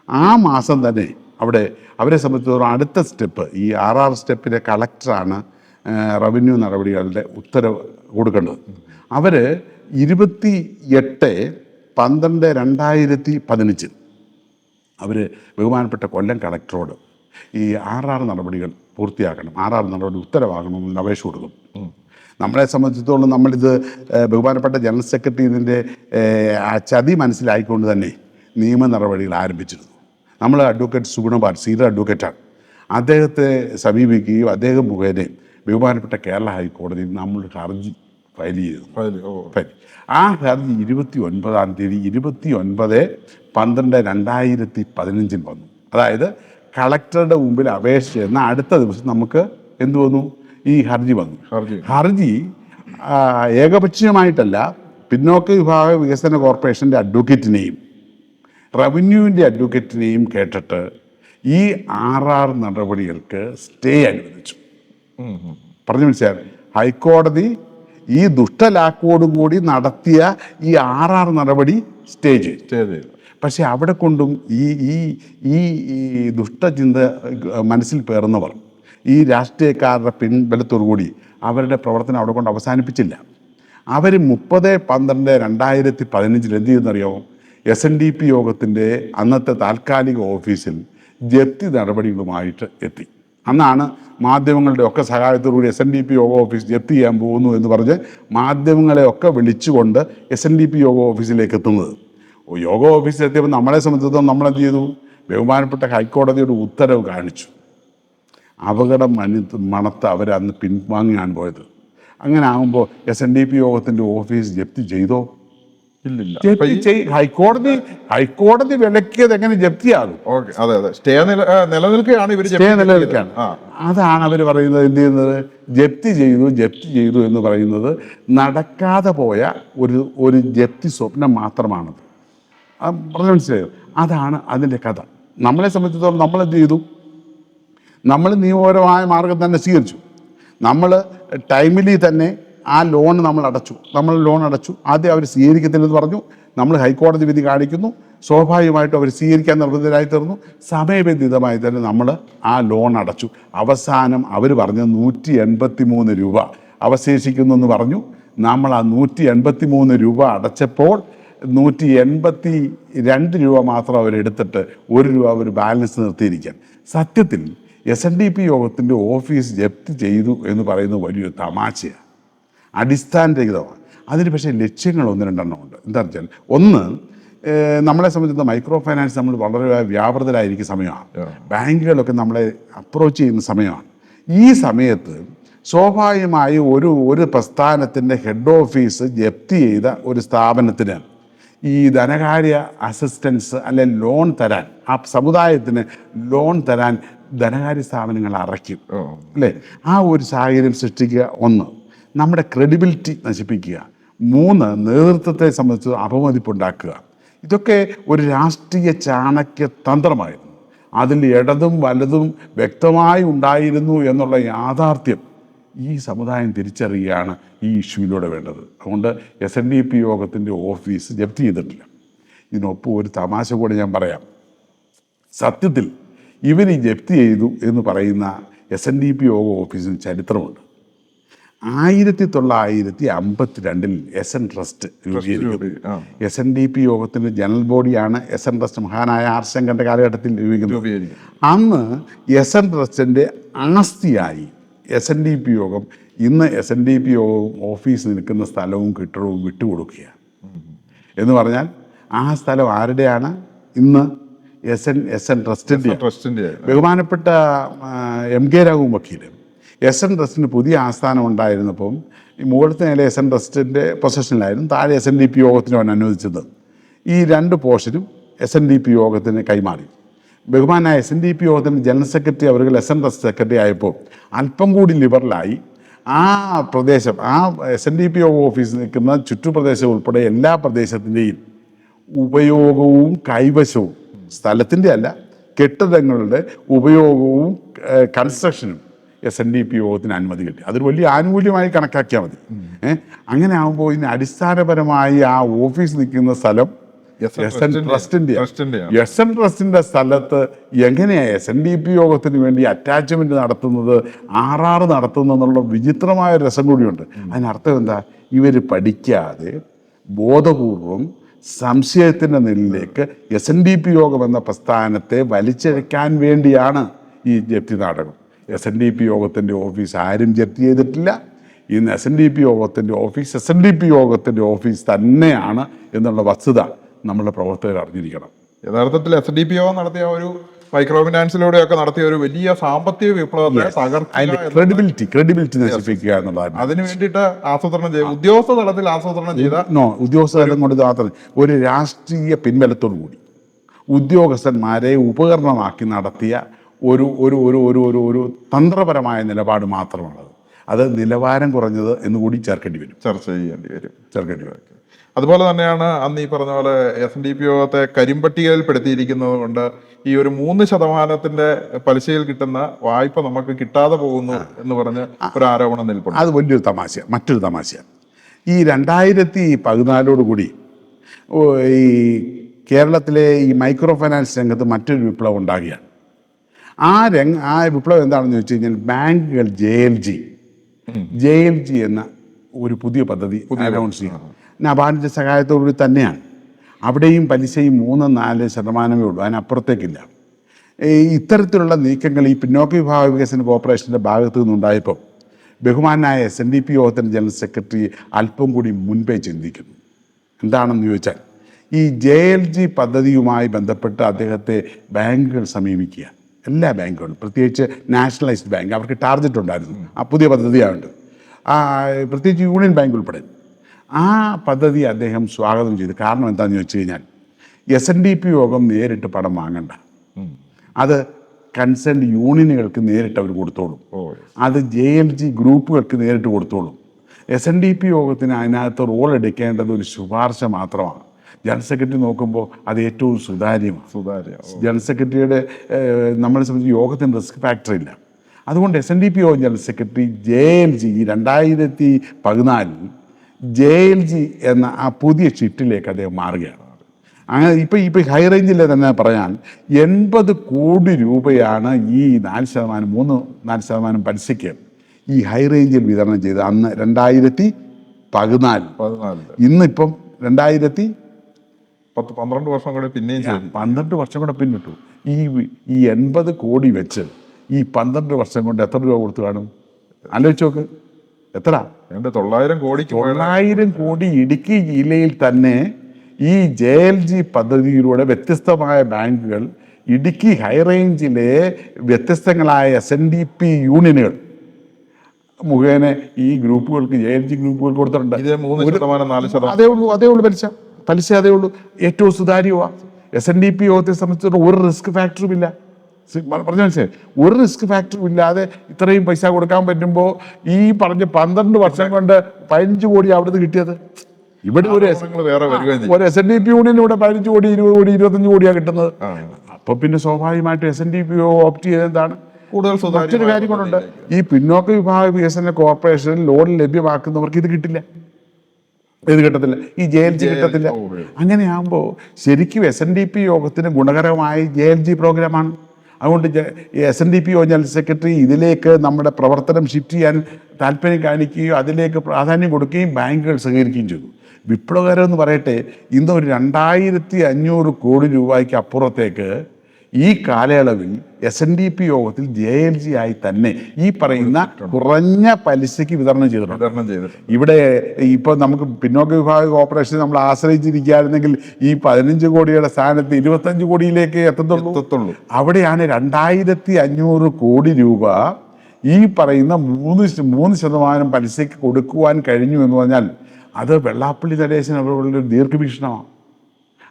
ആ മാസം തന്നെ അവരെ സംബന്ധിച്ചിടത്തോളം അടുത്ത സ്റ്റെപ്പ്, ഈ RR സ്റ്റെപ്പിലെ കളക്ടറാണ് റവന്യൂ നടപടികളുടെ ഉത്തരവ് കൊടുക്കേണ്ടത്. അവർ 28/12/2015 അവർ ബഹുമാനപ്പെട്ട കൊല്ലം കളക്ടറോട് ഈ RR നടപടികൾ പൂർത്തിയാക്കണം, RR നടപടി ഉത്തരവാകണമെന്ന് അപേക്ഷ കൊടുക്കും. നമ്മളെ സംബന്ധിച്ചിടത്തോളം നമ്മളിത് ബഹുമാനപ്പെട്ട ജനറൽ സെക്രട്ടറി ഇതിൻ്റെ ചതി മനസ്സിലായിക്കൊണ്ട് തന്നെ നിയമ നടപടികൾ ആരംഭിച്ചിരുന്നു. നമ്മൾ അഡ്വക്കേറ്റ് സുഗുണപാൽ, സീനിയർ അഡ്വക്കേറ്റാണ്, അദ്ദേഹത്തെ സമീപിക്കുകയും അദ്ദേഹം മുഖേനയും ബഹുമാനപ്പെട്ട കേരള ഹൈക്കോടതിയിൽ നമ്മൾ ഹർജി ഫയൽ ചെയ്തു. ആ ഹർജി 29-ാം തീയതി 29/12/2015 വന്നു. അതായത് കളക്ടറുടെ മുമ്പിൽ അപേക്ഷ എന്ന അടുത്ത ദിവസം നമുക്ക് എന്ത് വന്നു? ഈ ഹർജി വന്നു. ഹർജി ഏകപക്ഷീയമായിട്ടല്ല, പിന്നോക്ക വിഭാഗ വികസന കോർപ്പറേഷൻ്റെ അഡ്വക്കേറ്റിനെയും റവന്യൂവിൻ്റെ അഡ്വക്കേറ്റിനെയും കേട്ടിട്ട് ഈ RR നടപടികൾക്ക് സ്റ്റേ അനുവദിച്ചു. പറഞ്ഞു മനസ്സിലായി? ഹൈക്കോടതി ഈ ദുഷ്ടലാക്കോടുകൂടി നടത്തിയ ഈ RR നടപടി സ്റ്റേ ചെയ്തു. പക്ഷെ അവിടെ കൊണ്ടും ഈ ദുഷ്ടചിന്ത മനസ്സിൽ പേർന്നവർ, ഈ രാഷ്ട്രീയക്കാരുടെ പിൻബലത്തോടുകൂടി അവരുടെ പ്രവർത്തനം അവിടെ കൊണ്ട് അവസാനിപ്പിച്ചില്ല. അവർ 30/12/2015 എന്ത് ചെയ്യുന്നറിയാമോ? SNDP യോഗത്തിൻ്റെ അന്നത്തെ താൽക്കാലിക ഓഫീസിൽ ജപ്തി നടപടികളുമായിട്ട് എത്തി. അന്നാണ് മാധ്യമങ്ങളുടെ ഒക്കെ സഹായത്തോടുകൂടി SNDP യോഗ ഓഫീസ് ജപ്തി ചെയ്യാൻ പോകുന്നു എന്ന് പറഞ്ഞ് മാധ്യമങ്ങളെയൊക്കെ വിളിച്ചുകൊണ്ട് SNDP യോഗ ഓഫീസിലേക്ക് എത്തുന്നത്. യോഗ ഓഫീസിലെത്തിയപ്പോൾ നമ്മളെ സംബന്ധിച്ചിടത്തോളം നമ്മളെന്ത് ചെയ്തു? ബഹുമാനപ്പെട്ട ഹൈക്കോടതിയുടെ ഉത്തരവ് കാണിച്ചു. അപകടം മണത്ത് അവരന്ന് പിൻവാങ്ങിയാണ് പോയത്. അങ്ങനെ ആകുമ്പോൾ SNDP യോഗത്തിൻ്റെ ഓഫീസ് ജപ്തി ചെയ്തോ? ഇല്ലില്ല. ഹൈക്കോടതി വിലക്കിയത് എങ്ങനെ ജപ്തിയാകും? ഓക്കെ, അതെ അതെ, സ്റ്റേ നിലനിൽക്കുകയാണ് ഇവർ നിലനിൽക്കുകയാണ്. അതാണ് അവർ പറയുന്നത്. എന്ത് ചെയ്യുന്നത്? ജപ്തി ചെയ്തു എന്ന് പറയുന്നത് നടക്കാതെ പോയ ഒരു ജപ്തി സ്വപ്നം മാത്രമാണത്. പറഞ്ഞു മനസ്സിലായോ? അതാണ് അതിൻ്റെ കഥ. നമ്മളെ സംബന്ധിച്ചിടത്തോളം നമ്മൾ എന്ത് ചെയ്തു? നമ്മൾ നിയമപരമായ മാർഗം തന്നെ സ്വീകരിച്ചു. നമ്മൾ ടൈമിലി തന്നെ ആ ലോൺ നമ്മൾ അടച്ചു. ആദ്യം അവർ സ്വീകരിക്കത്തില്ലെന്ന് പറഞ്ഞു. നമ്മൾ ഹൈക്കോടതി വിധി കാണിക്കുന്നു. സ്വാഭാവികമായിട്ടും അവർ സ്വീകരിക്കാൻ നിർബന്ധിതരായി തീർന്നു. സമയബന്ധിതമായി തന്നെ നമ്മൾ ആ ലോൺ അടച്ചു. അവസാനം അവർ പറഞ്ഞ 183 രൂപ അവശേഷിക്കുന്നു എന്ന് പറഞ്ഞു. നമ്മൾ ആ 183 രൂപ അടച്ചപ്പോൾ 182 രൂപ മാത്രം അവരെടുത്തിട്ട് 1 രൂപ അവർ ബാലൻസ് നിർത്തിയിരിക്കാൻ. സത്യത്തിൽ SNDP യോഗത്തിൻ്റെ ഓഫീസ് ജപ്തി ചെയ്തു എന്ന് പറയുന്നത് വലിയൊരു തമാശയാണ്, അടിസ്ഥാനരഹിതമാണ്. അതിന് പക്ഷേ ലക്ഷ്യങ്ങൾ 1-2 ഉണ്ട്. എന്താണെന്ന് വെച്ചാൽ, ഒന്ന്, നമ്മളെ സംബന്ധിച്ച് മൈക്രോ ഫൈനാൻസ് നമ്മൾ വളരെ വ്യാപൃതരായിരിക്കുന്ന സമയമാണ്. ബാങ്കുകളൊക്കെ നമ്മളെ അപ്രോച്ച് ചെയ്യുന്ന സമയമാണ്. ഈ സമയത്ത് സ്വാഭാവികമായി ഒരു പ്രസ്ഥാനത്തിൻ്റെ ഹെഡ് ഓഫീസ് ജപ്തി ചെയ്ത ഒരു സ്ഥാപനത്തിന് ഈ ധനകാര്യ അസിസ്റ്റൻസ് അല്ലെങ്കിൽ ലോൺ തരാൻ, ആ സമുദായത്തിന് ലോൺ തരാൻ ധനകാര്യ സ്ഥാപനങ്ങൾ അറയ്ക്കും അല്ലേ? ആ ഒരു സാഹചര്യം സൃഷ്ടിക്കുക. ഒന്ന്, നമ്മുടെ ക്രെഡിബിലിറ്റി നശിപ്പിക്കുക. 3, നേതൃത്വത്തെ സംബന്ധിച്ച് അപമതിപ്പുണ്ടാക്കുക. ഇതൊക്കെ ഒരു രാഷ്ട്രീയ ചാണക്യ തന്ത്രമായിരുന്നു. അതിൽ ഇടതും വലതും വ്യക്തമായി ഉണ്ടായിരുന്നു എന്നുള്ള യാഥാർത്ഥ്യം ഈ സമുദായം തിരിച്ചറിയുകയാണ് ഈ ഇഷ്യൂയിലൂടെ വേണ്ടത്. അതുകൊണ്ട് SNDP യോഗത്തിൻ്റെ ഓഫീസ് ജപ്തി ചെയ്തിട്ടില്ല. ഇതിനൊപ്പം ഒരു തമാശ കൂടെ ഞാൻ പറയാം. സത്യത്തിൽ ഇവർ ജപ്തി ചെയ്തു എന്ന് പറയുന്ന SNDP യോഗ ഓഫീസിന് ചരിത്രമുണ്ട്. 1952 SN ട്രസ്റ്റ് രൂപീകരിക്കും. SNDP യോഗത്തിൻ്റെ ജനറൽ ബോഡിയാണ് SN ട്രസ്റ്റ്. മഹാനായ ആർ ശങ്കറിൻ്റെ കാലഘട്ടത്തിൽ രൂപീകരിക്കുന്നത്. അന്ന് SN ട്രസ്റ്റിൻ്റെ ആസ്തിയായി SNDP യോഗം ഇന്ന് SNDP യോഗം ഓഫീസ് നിൽക്കുന്ന സ്ഥലവും കെട്ടിടവും വിട്ടുകൊടുക്കുകയാണ്. എന്ന് പറഞ്ഞാൽ ആ സ്ഥലം ആരുടെയാണ്? ഇന്ന് SN ട്രസ്റ്റിൻ്റെ. ബഹുമാനപ്പെട്ട MK രാഘവൻ വക്കീല് SN ട്രസ്റ്റിന് പുതിയ ആസ്ഥാനം ഉണ്ടായിരുന്നപ്പം ഈ മുകളിലത്തെ നില SN ട്രസ്റ്റിൻ്റെ പൊസഷനിലായിരുന്നു, താഴെ SNDP യോഗത്തിനാണ് അനുവദിച്ചത്. ഈ 2 പോർഷനും SNDP യോഗത്തിന് കൈമാറി. ബഹുമാനായ SNDP യോഗത്തിൻ്റെ ജനറൽ സെക്രട്ടറി അവർ SN ട്രസ്റ്റ് സെക്രട്ടറി ആയപ്പോൾ അല്പം കൂടി ലിബറലായി ആ പ്രദേശം, ആ SNDP യോഗ ഓഫീസ് നിൽക്കുന്ന ചുറ്റുപ്രദേശം ഉൾപ്പെടെ എല്ലാ പ്രദേശത്തിൻ്റെയും ഉപയോഗവും കൈവശവും, സ്ഥലത്തിൻ്റെ അല്ല, കെട്ടിടങ്ങളുടെ ഉപയോഗവും കൺസ്ട്രക്ഷനും SNDP യോഗത്തിന് അനുമതി കിട്ടി. അതൊരു വലിയ ആനുകൂല്യമായി കണക്കാക്കിയാൽ മതി. അങ്ങനെ ആകുമ്പോൾ ഇതിന് അടിസ്ഥാനപരമായി ആ ഓഫീസ് നിൽക്കുന്ന സ്ഥലം SN ട്രസ്റ്റിൻ്റെ സ്ഥലത്ത് എങ്ങനെയാണ് SNDP യോഗത്തിന് വേണ്ടി അറ്റാച്ച്മെന്റ് നടത്തുന്നത്, RR നടത്തുന്നതെന്നുള്ള വിചിത്രമായ രസം കൂടിയുണ്ട്. അതിനർത്ഥം എന്താ? ഇവർ പഠിക്കാതെ ബോധപൂർവം സംശയത്തിൻ്റെ നിലയിലേക്ക് SNDP യോഗം എന്ന പ്രസ്ഥാനത്തെ വലിച്ചഴക്കാൻ വേണ്ടിയാണ് ഈ ജപ്തി നാടകം. SNDP യോഗത്തിൻ്റെ ഓഫീസ് ആരും ജപ്തി ചെയ്തിട്ടില്ല. ഇന്ന് SNDP യോഗത്തിൻ്റെ ഓഫീസ് തന്നെയാണ് എന്നുള്ള വസ്തുത നമ്മുടെ പ്രവർത്തകർ അറിഞ്ഞിരിക്കണം. യഥാർത്ഥത്തിൽ SNDP യോഗം നടത്തിയ ഒരു മൈക്രോ ഫിനാൻസിലൂടെയൊക്കെ നടത്തിയ ഒരു വലിയ സാമ്പത്തിക വിപ്ലവത്തെ ക്രെഡിബിലിറ്റി നശിപ്പിക്കുക എന്നുള്ളതാണ്. അതിനു വേണ്ടിയിട്ട് ആസൂത്രണം ചെയ്ത ഉദ്യോഗസ്ഥ തലത്തിൽ ആസൂത്രണം ചെയ്ത ഉദ്യോഗസ്ഥ തലം കൊണ്ട് മാത്രം ഒരു രാഷ്ട്രീയ പിൻബലത്തോടു കൂടി ഉദ്യോഗസ്ഥന്മാരെ ഉപകരണമാക്കി നടത്തിയ ഒരു ഒരു ഒരു ഒരു ഒരു ഒരു തന്ത്രപരമായ നിലപാട് മാത്രമാണത്. അത് നിലവാരം കുറഞ്ഞത് എന്നുകൂടി ചർച്ച ചെയ്യേണ്ടി വരും. അതുപോലെ തന്നെയാണ് അന്ന് ഈ പറഞ്ഞ പോലെ SNDP യോഗത്തെ കരിമ്പട്ടികയിൽപ്പെടുത്തിയിരിക്കുന്നത് കൊണ്ട് ഈ ഒരു 3% പലിശയിൽ കിട്ടുന്ന വായ്പ നമുക്ക് കിട്ടാതെ പോകുന്നു എന്ന് പറഞ്ഞ് ഒരു ആരോപണം നിൽപ്പുണ്ട്. അത് വലിയൊരു മറ്റൊരു തമാശയാണ്. ഈ 2014 ഈ കേരളത്തിലെ ഈ മൈക്രോ ഫൈനാൻസ് രംഗത്ത് മറ്റൊരു വിപ്ലവം ഉണ്ടാകുകയാണ്. ആ വിപ്ലവം എന്താണെന്ന് വെച്ച് കഴിഞ്ഞാൽ ബാങ്കുകൾ JLG എന്ന ഒരു പുതിയ പദ്ധതി അനൗൺസ് ചെയ്യും. നബാർഡിൻ്റെ സഹായത്തോടുകൂടി തന്നെയാണ്. അവിടെയും പലിശയും 3-4% ഉള്ളൂ, അതിനപ്പുറത്തേക്കില്ല. ഇത്തരത്തിലുള്ള നീക്കങ്ങൾ ഈ പിന്നോക്ക വിഭാഗ വികസന കോർപ്പറേഷൻ്റെ ഭാഗത്തു നിന്നുണ്ടായപ്പോൾ ബഹുമാനായ SNDP യോഗത്തിൻ്റെ ജനറൽ സെക്രട്ടറി അല്പം കൂടി മുൻപേ ചിന്തിക്കുന്നു. എന്താണെന്ന് ചോദിച്ചാൽ, ഈ JLG പദ്ധതിയുമായി ബന്ധപ്പെട്ട് അദ്ദേഹത്തെ ബാങ്കുകൾ സമീപിക്കുക, എല്ലാ ബാങ്കുകളും, പ്രത്യേകിച്ച് നാഷണലൈസ്ഡ് ബാങ്ക്, അവർക്ക് ടാർഗറ്റ് ഉണ്ടായിരുന്നു ആ പുതിയ പദ്ധതിയായുണ്ട്, പ്രത്യേകിച്ച് യൂണിയൻ ബാങ്ക് ഉൾപ്പെടെ. ആ പദ്ധതി അദ്ദേഹം സ്വാഗതം ചെയ്തു. കാരണം എന്താണെന്ന് ചോദിച്ചു കഴിഞ്ഞാൽ SNDP യോഗം നേരിട്ട് പണം വാങ്ങണ്ട, അത് കൺസേൺ യൂണിയനുകൾക്ക് നേരിട്ട് അവർ കൊടുത്തോളും, അത് JLG ഗ്രൂപ്പുകൾക്ക് നേരിട്ട് കൊടുത്തോളും. SNDP യോഗത്തിന് അതിനകത്ത് റോൾ എടുക്കേണ്ടത് ഒരു ശുപാർശ മാത്രമാണ്. ജനറൽ സെക്രട്ടറി നോക്കുമ്പോൾ അത് ഏറ്റവും സുതാര്യമാണ്. ജനറൽ സെക്രട്ടറിയുടെ നമ്മളെ സംബന്ധിച്ച് യോഗത്തിന് റിസ്ക് ഫാക്ടർ ഇല്ല. അതുകൊണ്ട് SNDP യോഗം ജനറൽ സെക്രട്ടറി JLG 2014 JLG എന്ന ആ പുതിയ ഷിഫ്റ്റിലേക്ക് അദ്ദേഹം മാറുകയാണ്. അങ്ങനെ ഇപ്പം ഹൈ റേഞ്ചിൽ തന്നെ പറയാൻ 80 കോടി രൂപയാണ് ഈ 4% പലിശയ്ക്ക് ഈ ഹൈ റേഞ്ചിൽ വിതരണം ചെയ്ത് അന്ന് 2014. ഇന്നിപ്പം 12 വർഷം കൂടെ പിന്നെയും 12 വർഷം കൂടെ പിന്നിട്ടു. ഈ 80 കോടി വെച്ച് ഈ 12 വർഷം കൊണ്ട് എത്ര രൂപ കൊടുത്തു കാണും? ആലോചിച്ച് നോക്ക്. എത്ര? 900 കോടി ഇടുക്കി ജില്ലയിൽ തന്നെ ഈ JLG പദ്ധതിയിലൂടെ വ്യത്യസ്തമായ ബാങ്കുകൾ ഇടുക്കി ഹൈ റേഞ്ചിലെ വ്യത്യസ്തങ്ങളായ SNDP യൂണിയനുകൾ മുഖേന ഈ ഗ്രൂപ്പുകൾക്ക് JLG ഗ്രൂപ്പുകൾക്ക് കൊടുത്തിട്ടുണ്ട്. 3%, 4%. അതേ ഉള്ളൂ പലിശ അതേ ഉള്ളൂ. ഏറ്റവും സുതാര്യമാണ്. SNDP യോഗത്തെ സംബന്ധിച്ചിടത്തോളം ഒരു റിസ്ക് ഫാക്ടറും ഇല്ല. പറഞ്ഞ മനസ്സിലായി, ഒരു റിസ്ക് ഫാക്ടറും ഇല്ലാതെ ഇത്രയും പൈസ കൊടുക്കാൻ പറ്റുമ്പോൾ ഈ പറഞ്ഞ 12 വർഷം കൊണ്ട് 15 കോടി അവിടുന്ന് കിട്ടിയത്. ഇവിടെ ഒരു SNDP യൂണിയൻ ഇവിടെ 15 കോടി 20 കോടി 25 കോടിയാണ് കിട്ടുന്നത്. അപ്പൊ പിന്നെ സ്വാഭാവികമായിട്ടും SNDP ഓപ്റ്റ് ചെയ്ത് എന്താണ് കൂടുതൽ മറ്റൊരു കാര്യം കൊണ്ടുണ്ട്. ഈ പിന്നോക്ക വിഭാഗ വികസന കോർപ്പറേഷനിൽ ലോൺ ലഭ്യമാക്കുന്നവർക്ക് ഇത് കിട്ടത്തില്ല. ഈ JLG കിട്ടത്തില്ല. അങ്ങനെയാകുമ്പോൾ ശരിക്കും SNDP യോഗത്തിന് ഗുണകരമായ JLG പ്രോഗ്രാമാണ്. അതുകൊണ്ട് SNDP ജനറൽ സെക്രട്ടറി ഇതിലേക്ക് നമ്മുടെ പ്രവർത്തനം ഷിഫ്റ്റ് ചെയ്യാൻ താല്പര്യം കാണിക്കുകയും അതിലേക്ക് പ്രാധാന്യം കൊടുക്കുകയും ബാങ്കുകൾ സഹകരിക്കുകയും ചെയ്തു. വിപ്ലവകരം എന്ന് പറയട്ടെ, ഇന്ന് ഒരു 2500 കോടി രൂപയ്ക്ക് അപ്പുറത്തേക്ക് ഈ കാലയളവിൽ SNDP യോഗത്തിൽ JLG ആയി തന്നെ ഈ പറയുന്ന കുറഞ്ഞ പലിശയ്ക്ക് വിതരണം ചെയ്തിട്ടുണ്ട്. ഇവിടെ ഇപ്പൊ നമുക്ക് പിന്നോക്ക വിഭാഗ കോർപ്പറേഷൻ നമ്മൾ ആശ്രയിച്ചിരിക്കുകയായിരുന്നെങ്കിൽ ഈ 15 കോടിയുടെ സ്ഥാനത്ത് 25 കോടിയിലേക്ക് എത്തത്തുള്ളൂ. അവിടെയാണ് 2500 കോടി രൂപ ഈ പറയുന്ന 3% പലിശയ്ക്ക് കൊടുക്കുവാൻ കഴിഞ്ഞു എന്ന് പറഞ്ഞാൽ അത് വെള്ളാപ്പള്ളി നടേശൻ അവരുടെ ദീർഘവീക്ഷണമാണ്.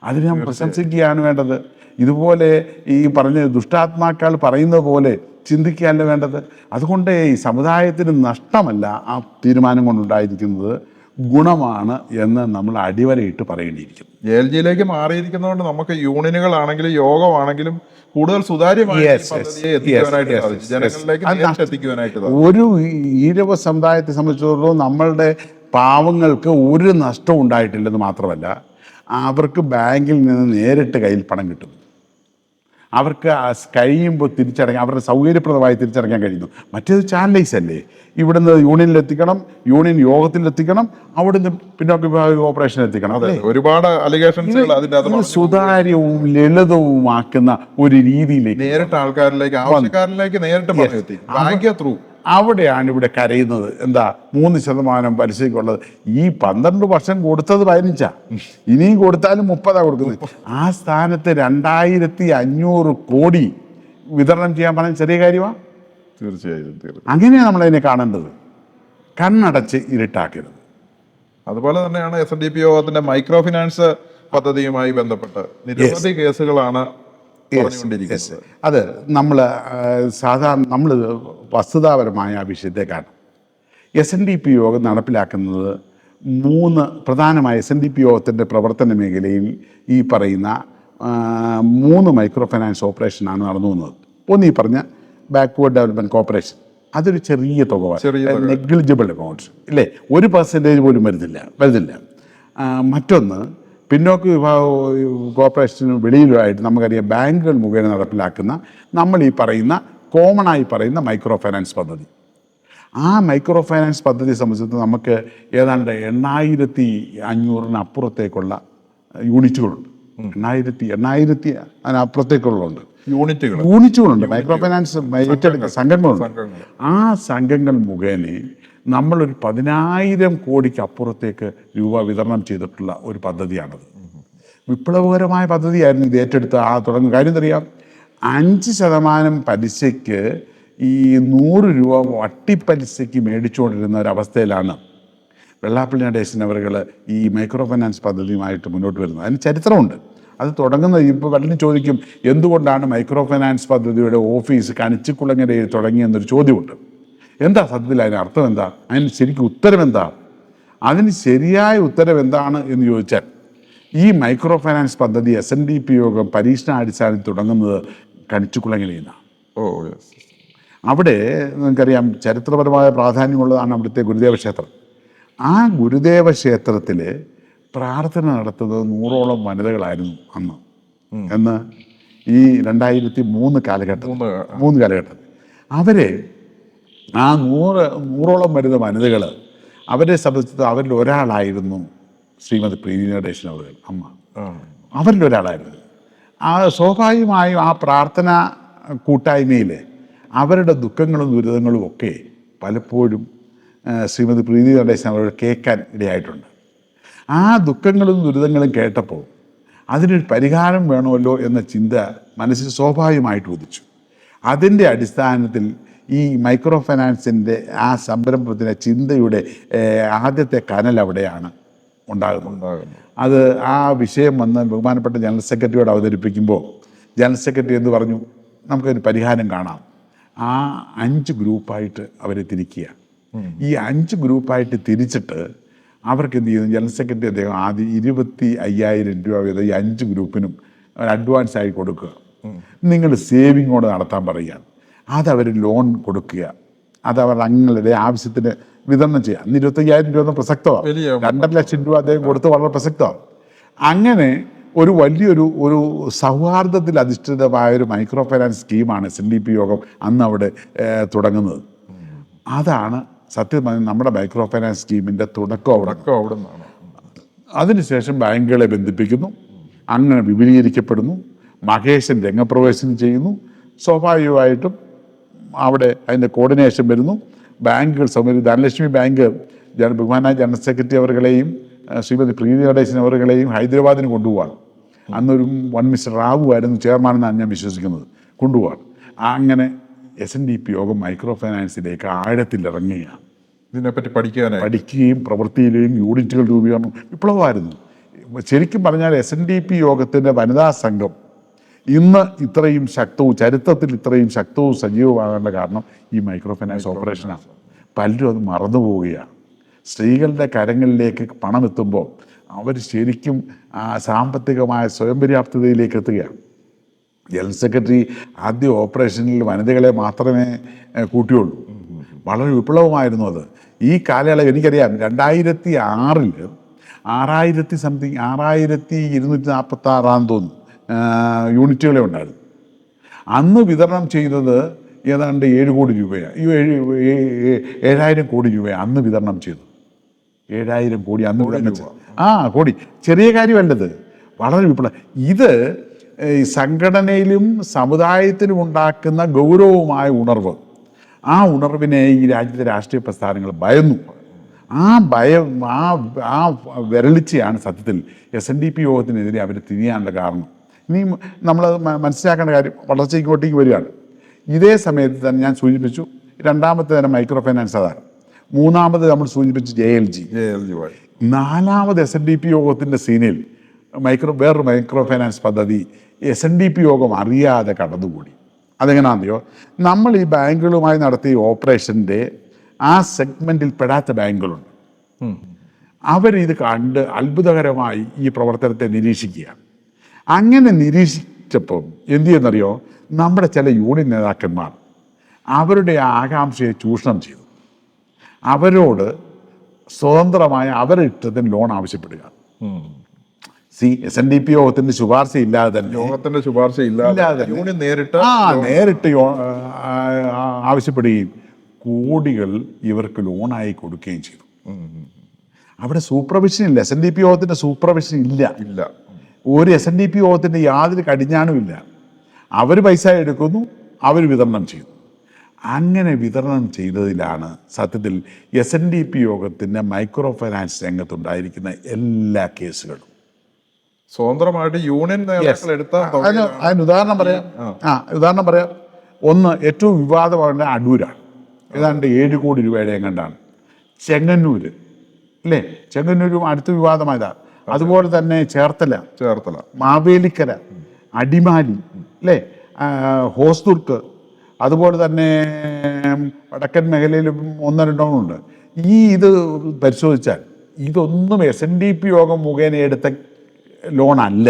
അതിന് ഞാൻ പ്രശംസിക്കുകയാണ് വേണ്ടത്. ഇതുപോലെ ഈ പറഞ്ഞ ദുഷ്ടാത്മാക്കൾ പറയുന്നത് പോലെ ചിന്തിക്കുകയല്ല വേണ്ടത്. അതുകൊണ്ട് ഈ സമുദായത്തിന് നഷ്ടമല്ല ആ തീരുമാനം കൊണ്ടുണ്ടായിരിക്കുന്നത്, ഗുണമാണ് എന്ന് നമ്മൾ അടിവരയിട്ട് പറയേണ്ടിയിരിക്കും. JLGയിലേക്ക് മാറിയിരിക്കുന്നതുകൊണ്ട് നമുക്ക് യൂണിയനുകളാണെങ്കിലും യോഗമാണെങ്കിലും കൂടുതൽ സുതാര്യമായി ഒരു ഈഴവ സമുദായത്തെ സംബന്ധിച്ചിടത്തോളം നമ്മളുടെ പാവങ്ങൾക്ക് ഒരു നഷ്ടവും ഉണ്ടായിട്ടില്ലെന്ന് മാത്രമല്ല, അവർക്ക് ബാങ്കിൽ നിന്ന് നേരിട്ട് കയ്യിൽ പണം കിട്ടും. അവർക്ക് കഴിയുമ്പോൾ തിരിച്ചടങ്ങാൻ അവരുടെ സൗകര്യപ്രദമായി തിരിച്ചടങ്ങാൻ കഴിയുന്നു. മറ്റേത് ചാനലൈസ് അല്ലേ, ഇവിടുന്ന് യൂണിയനിലെത്തിക്കണം, യൂണിയൻ യോഗത്തിലെത്തിക്കണം, അവിടുന്ന് പിന്നോക്ക വിഭാഗ കോർപ്പറേഷനിൽ എത്തിക്കണം. ഒരുപാട് അലിഗേഷൻസ് സുതാര്യവും ലളിതവുമാക്കുന്ന ഒരു രീതിയിലേക്ക് നേരിട്ട് ആൾക്കാരിലേക്ക് ആവശ്യക്കാരിലേക്ക് നേരിട്ട് ബാങ്ക് ത്രൂ അവിടെയാണ് ഇവിടെ കരയുന്നത്. എന്താ 3% പലിശയ്ക്കുള്ളത്? ഈ 12 വർഷം കൊടുത്തത് 15, ഇനിയും കൊടുത്താലും 30 കൊടുക്കുന്നത്. ആ സ്ഥാനത്ത് 2500 കോടി വിതരണം ചെയ്യാൻ പറഞ്ഞാൽ ചെറിയ കാര്യമാണ്? തീർച്ചയായും. അങ്ങനെയാണ് നമ്മളതിനെ കാണേണ്ടത്. കണ്ണടച്ച് ഇരുട്ടാക്കരുത്. അതുപോലെ തന്നെയാണ് SNDP യോഗത്തിന്റെ മൈക്രോ ഫിനാൻസ് പദ്ധതിയുമായി ബന്ധപ്പെട്ട് നിരവധി കേസുകളാണ്. അത് നമ്മൾ വസ്തുതാപരമായ ആ വിഷയത്തെ കാണും. SNDP യോഗം നടപ്പിലാക്കുന്നത് 3 പ്രധാനമായ SNDP യോഗത്തിൻ്റെ പ്രവർത്തന മേഖലയിൽ ഈ പറയുന്ന 3 മൈക്രോ ഫൈനാൻസ് ഓപ്പറേഷനാണ് നടന്നു വന്നത്. ഒന്ന് ഈ പറഞ്ഞ ബാക്ക്വേർഡ് ഡെവലപ്മെൻറ്റ് കോർപ്പറേഷൻ, അതൊരു ചെറിയ തുക, നെഗ്ലിജിബിൾ എമൗണ്ട്സ് ഇല്ലേ, 1% പോലും വരുന്നില്ല. മറ്റൊന്ന് പിന്നോക്ക വിഭാഗ കോർപ്പറേഷന് വെളിയിലായിട്ട് നമുക്കറിയാം ബാങ്കുകൾ മുഖേന നടപ്പിലാക്കുന്ന നമ്മൾ ഈ പറയുന്ന കോമണായി പറയുന്ന മൈക്രോ ഫൈനാൻസ് പദ്ധതി. ആ മൈക്രോ ഫൈനാൻസ് പദ്ധതിയെ സംബന്ധിച്ച് നമുക്ക് ഏതാണ്ട് 8500 അപ്പുറത്തേക്കുള്ള യൂണിറ്റുകളുണ്ട്. 8000 അതിനപ്പുറത്തേക്കുള്ളുണ്ട് യൂണിറ്റുകളുണ്ട്. മൈക്രോ ഫൈനാൻസ് ഏറ്റെടുക്കുന്ന സംഘങ്ങളുണ്ട്. ആ സംഘങ്ങൾ മുഖേന നമ്മളൊരു 10,000 കോടിക്ക് അപ്പുറത്തേക്ക് രൂപ വിതരണം ചെയ്തിട്ടുള്ള ഒരു പദ്ധതിയാണത്. വിപ്ലവകരമായ പദ്ധതിയായിരുന്നു ഇത് ഏറ്റെടുത്ത് തുടങ്ങുന്ന കാര്യം അറിയാം. 5% പലിശയ്ക്ക് ഈ 100 രൂപ വട്ടിപ്പലിശയ്ക്ക് മേടിച്ചുകൊണ്ടിരുന്ന ഒരവസ്ഥയിലാണ് വെള്ളാപ്പള്ളി നടേശൻ അവരുകൾ ഈ മൈക്രോ ഫൈനാൻസ് പദ്ധതിയുമായിട്ട് മുന്നോട്ട് വരുന്നത്. അതിന് ചരിത്രമുണ്ട്. അത് തുടങ്ങുന്നത് ഇപ്പോൾ പലരും ചോദിക്കും, എന്തുകൊണ്ടാണ് മൈക്രോ ഫൈനാൻസ് പദ്ധതിയുടെ ഓഫീസ് കണിച്ചിക്കുളങ്ങരയിൽ തുടങ്ങിയെന്നൊരു ചോദ്യമുണ്ട്. എന്താ സത്യത്തിൽ അതിന് അർത്ഥം എന്താ? അതിന് ശരിക്കും ഉത്തരം എന്താ? അതിന് ശരിയായ ഉത്തരം എന്താണ് എന്ന് ചോദിച്ചാൽ, ഈ മൈക്രോ ഫൈനാൻസ് പദ്ധതി SNDP യോഗം പരീക്ഷണാടിസ്ഥാനത്തിൽ തുടങ്ങുന്നത് കണിച്ചിക്കുളങ്ങരയിൽ നിന്നാണ്. യെസ്. അവിടെ നിങ്ങൾക്കറിയാം ചരിത്രപരമായ പ്രാധാന്യമുള്ളതാണ് അവിടുത്തെ ഗുരുദേവ ക്ഷേത്രം. ആ ഗുരുദേവ ക്ഷേത്രത്തിൽ പ്രാർത്ഥന നടത്തുന്നത് 100ഓളം വനിതകളായിരുന്നു അന്ന്. എന്ന് ഈ 2003 കാലഘട്ടത്തിൽ അവരെ ആ 100ഓളം വരുന്ന വനിതകൾ, അവരെ സംബന്ധിച്ച് അവരിൽ ഒരാളായിരുന്നു ശ്രീമതി പ്രീതി നടേശൻ അവർ അമ്മ. അവരിൽ ഒരാളായിരുന്നു. സ്വാഭാവികമായും ആ പ്രാർത്ഥന കൂട്ടായ്മയിൽ അവരുടെ ദുഃഖങ്ങളും ദുരിതങ്ങളും ഒക്കെ പലപ്പോഴും ശ്രീമതി പ്രീതി നടേശൻ അവരോട് കേൾക്കാൻ ഇടയായിട്ടുണ്ട്. ആ ദുഃഖങ്ങളും ദുരിതങ്ങളും കേട്ടപ്പോൾ അതിനൊരു പരിഹാരം വേണമല്ലോ എന്ന ചിന്ത മനസ്സിൽ സ്വാഭാവികമായിട്ട് ഉദിച്ചു. അതിൻ്റെ അടിസ്ഥാനത്തിൽ ഈ മൈക്രോ ഫൈനാൻസിൻ്റെ ആ സംരംഭത്തിൻ്റെ ചിന്തയുടെ ആദ്യത്തെ കനൽ അവിടെയാണ് ഉണ്ടാകുന്നത്. അത് ആ വിഷയം വന്ന് ബഹുമാനപ്പെട്ട ജനറൽ സെക്രട്ടറിയോട് അവതരിപ്പിക്കുമ്പോൾ ജനറൽ സെക്രട്ടറി എന്ന് പറഞ്ഞു, നമുക്കൊരു പരിഹാരം കാണാം. ആ 5 ഗ്രൂപ്പായിട്ട് അവരെ തിരിക്കുക. ഈ 5 ഗ്രൂപ്പായിട്ട് തിരിച്ചിട്ട് അവർക്ക് എന്ത് ചെയ്യുന്നു, ജനറൽ സെക്രട്ടറി അദ്ദേഹം ആദ്യം 25,000 രൂപ വീതം ഈ 5 ഗ്രൂപ്പിനും അഡ്വാൻസ് ആയി കൊടുക്കുക. നിങ്ങൾ സേവിങ്ങോടെ നടത്താൻ പറയുക. അതവർ ലോൺ കൊടുക്കുക. അതവർ അങ്ങളുടെ ആവശ്യത്തിന് വിതരണം ചെയ്യുക. അന്ന് 25,000 രൂപ പ്രസക്തമാണ്. 2.5 ലക്ഷം രൂപ അദ്ദേഹം കൊടുത്ത് വളരെ പ്രസക്തമാണ്. അങ്ങനെ ഒരു വലിയൊരു സൗഹാർദ്ദത്തിൽ അധിഷ്ഠിതമായൊരു മൈക്രോ ഫൈനാൻസ് സ്കീമാണ് SNDP യോഗം അന്ന് അവിടെ തുടങ്ങുന്നത്. അതാണ് സത്യമായി നമ്മുടെ മൈക്രോ ഫൈനാൻസ് സ്കീമിൻ്റെ തുടക്കം അവിടെ നിന്നാണ്. അതിനുശേഷം ബാങ്കുകളെ ബന്ധിപ്പിക്കുന്നു. അങ്ങനെ വിപുലീകരിക്കപ്പെടുന്നു. മഹേശൻ രംഗപ്രവേശനം ചെയ്യുന്നു. സ്വാഭാവികമായിട്ടും അവിടെ അതിൻ്റെ കോർഡിനേഷൻ വരുന്നു. ബാങ്കുകൾ ധനലക്ഷ്മി ബാങ്ക് ബഹുമാനായ ജനറൽ സെക്രട്ടറി അവരുകളെയും ശ്രീമതി പ്രീതി നടേശൻ അവരുകളെയും ഹൈദരാബാദിന് കൊണ്ടുപോവാണ്. അന്നൊരു മിസ്റ്റർ റാവു ആയിരുന്നു ചെയർമാനെന്നാണ് ഞാൻ വിശ്വസിക്കുന്നത്. കൊണ്ടുപോവാണ്. അങ്ങനെ SNDP യോഗം മൈക്രോ ഫൈനാൻസിലേക്ക് ആഴത്തിലിറങ്ങുകയാണ്. ഇതിനെപ്പറ്റി പഠിക്കുകയും പ്രവൃത്തിയിലെയും യൂണിറ്റുകൾ രൂപീകരണം വിപ്ലവമായിരുന്നു. ശരിക്കും പറഞ്ഞാൽ SNDP യോഗത്തിൻ്റെ വനിതാ സംഘം ഇന്ന് ഇത്രയും ശക്തവും ചരിത്രത്തിൽ ഇത്രയും ശക്തവും സജീവമാകേണ്ട കാരണം ഈ മൈക്രോ ഫൈനാൻസ് ഓപ്പറേഷനാണ്. പലരും അത് മറന്നു പോവുകയാണ്. സ്ത്രീകളുടെ കരങ്ങളിലേക്ക് പണം എത്തുമ്പോൾ അവർ ശരിക്കും സാമ്പത്തികമായ സ്വയം പര്യാപ്തതയിലേക്ക് എത്തുകയാണ്. ജനറൽ സെക്രട്ടറി ആദ്യ ഓപ്പറേഷനിൽ വനിതകളെ മാത്രമേ കൂട്ടിയുള്ളൂ. വളരെ വിപ്ലവമായിരുന്നു അത്. ഈ കാലയളവ് എനിക്കറിയാം. 2006 6246 തോന്നുന്നു യൂണിറ്റുകളെ ഉണ്ടായിരുന്നു. അന്ന് വിതരണം ചെയ്തത് ഏതാണ്ട് 7 കോടി രൂപയാണ്. ഈ 7,000 കോടി രൂപയാണ് അന്ന് വിതരണം ചെയ്തു. 7,000 കോടി അന്ന് വിതരണം ചെയ്തു. കോടി ചെറിയ കാര്യമല്ലത്. വളരെ വിപ്ലവം. ഇത് ഈ സംഘടനയിലും സമുദായത്തിലും ഉണ്ടാക്കുന്ന ഗൗരവമായ ഉണർവ്, ആ ഉണർവിനെ ഈ രാജ്യത്തെ രാഷ്ട്രീയ പ്രസ്ഥാനങ്ങൾ ഭയന്നു. ആ ഭയം, ആ വിരളിച്ചയാണ് സത്യത്തിൽ SNDP യോഗത്തിനെതിരെ അവർ തിരിയാനുള്ള കാരണം. ഇനി നമ്മൾ മനസ്സിലാക്കേണ്ട കാര്യം, വളർച്ച ഇങ്ങോട്ടേക്ക് വരികയാണ്. ഇതേ സമയത്ത് തന്നെ ഞാൻ സൂചിപ്പിച്ചു രണ്ടാമത്തെ തരം മൈക്രോ ഫൈനാൻസ് അതാണ്. മൂന്നാമത് നമ്മൾ സൂചിപ്പിച്ചു JLG. നാലാമത് SNDP യോഗത്തിൻ്റെ സീനിൽ വേറൊരു മൈക്രോ ഫൈനാൻസ് പദ്ധതി SNDP യോഗം അറിയാതെ കടന്നുകൂടി. അതെങ്ങനെയാണെന്നോ, നമ്മൾ ഈ ബാങ്കുകളുമായി നടത്തിയ ഓപ്പറേഷൻ്റെ ആ സെഗ്മെൻറ്റിൽ പെടാത്ത ബാങ്കുകളുണ്ട്. അവരിത് കണ്ട് അത്ഭുതകരമായി ഈ പ്രവർത്തനത്തെ നിരീക്ഷിക്കുകയാണ്. അങ്ങനെ നിരീക്ഷിച്ചപ്പോൾ എന്ത് ചെയ്യുന്നറിയോ, നമ്മുടെ ചില യൂണിയൻ നേതാക്കന്മാർ അവരുടെ ആകാംക്ഷയെ ചൂഷണം ചെയ്തു. അവരോട് സ്വതന്ത്രമായ അവരുടെ ഇഷ്ടത്തിന് ലോൺ ആവശ്യപ്പെടുക. SNDP യോഗത്തിന്റെ ശുപാർശ ഇല്ലാതെ തന്നെ യൂണിയൻ നേരിട്ട് ആവശ്യപ്പെടുകയും കോടികൾ ഇവർക്ക് ലോണായി കൊടുക്കുകയും ചെയ്തു. അവിടെ സൂപ്പർവിഷൻ ഇല്ല. SNDP യോഗത്തിന്റെ സൂപ്പർവിഷൻ ഇല്ല. ഒരു SNDP യോഗത്തിന്റെ യാതൊരു കടിഞ്ഞാണും ഇല്ല. അവർ പൈസ എടുക്കുന്നു, അവർ വിതരണം ചെയ്യുന്നു. അങ്ങനെ വിതരണം ചെയ്തതിലാണ് സത്യത്തിൽ SNDP യോഗത്തിന്റെ മൈക്രോ ഫൈനാൻസ് രംഗത്തുണ്ടായിരിക്കുന്ന എല്ലാ കേസുകളും സ്വതന്ത്രമായിട്ട് യൂണിയൻ അതിന് ഉദാഹരണം പറയാം. ഒന്ന് ഏറ്റവും വിവാദമായ അടൂരാണ്. ഏതാണ്ട് 7 കോടി രൂപയുടെ എങ്ങാണ്ടാണ്. ചെങ്ങന്നൂര് അല്ലേ? ചെങ്ങന്നൂരും അടുത്ത വിവാദമായതാണ്. അതുപോലെ തന്നെ ചേർത്തല, മാവേലിക്കര, അടിമാലി, അല്ലേ? ഹോസ്ദുർഗ്, അതുപോലെ തന്നെ വടക്കൻ മേഖലയിലും ഒന്നോ രണ്ടോ ഉണ്ട്. ഇത് പരിശോധിച്ചാൽ ഇതൊന്നും SNDP യോഗം മുഖേന എടുത്ത ലോണല്ല.